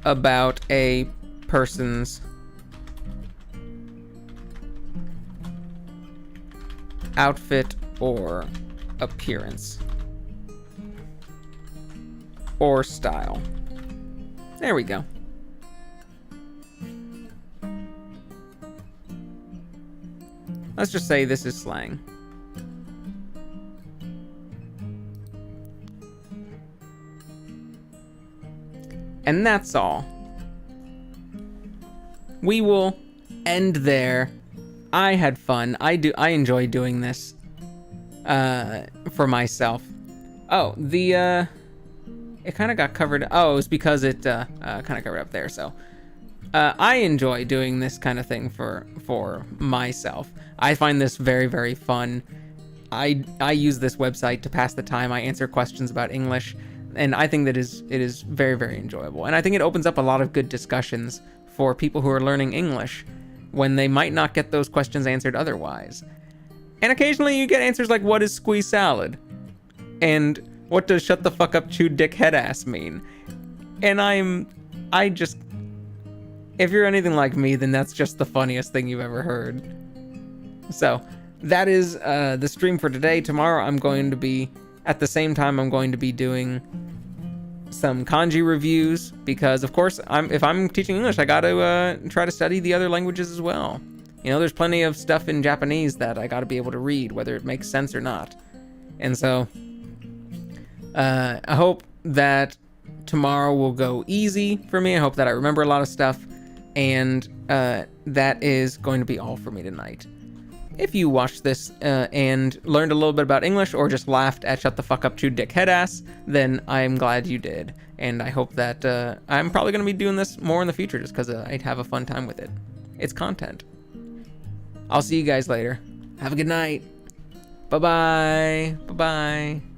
about a person's outfit or appearance or style. There we go. Let's just say this is slang. And that's all. We will end there. I had fun. I enjoy doing this for myself. Oh, it kind of got covered. Oh, it was because it kind of covered up there. So I enjoy doing this kind of thing for myself. I find this very, very fun. I use this website to pass the time. I answer questions about English, and I think that it is very, very enjoyable. And I think it opens up a lot of good discussions for people who are learning English when they might not get those questions answered otherwise. And occasionally you get answers like, what is squeeze salad? And what does shut the fuck up, chew dick head ass mean? And if you're anything like me, then that's just the funniest thing you've ever heard. So that is the stream for today. Tomorrow at the same time, I'm going to be doing some kanji reviews because, of course, if I'm teaching English, I got to try to study the other languages as well. You know, there's plenty of stuff in Japanese that I got to be able to read, whether it makes sense or not. And so I hope that tomorrow will go easy for me. I hope that I remember a lot of stuff. And that is going to be all for me tonight. If you watched this and learned a little bit about English or just laughed at shut the fuck up, chew dick head ass, then I'm glad you did. And I hope that I'm probably going to be doing this more in the future just because I'd have a fun time with it. It's content. I'll see you guys later. Have a good night. Bye-bye. Bye-bye.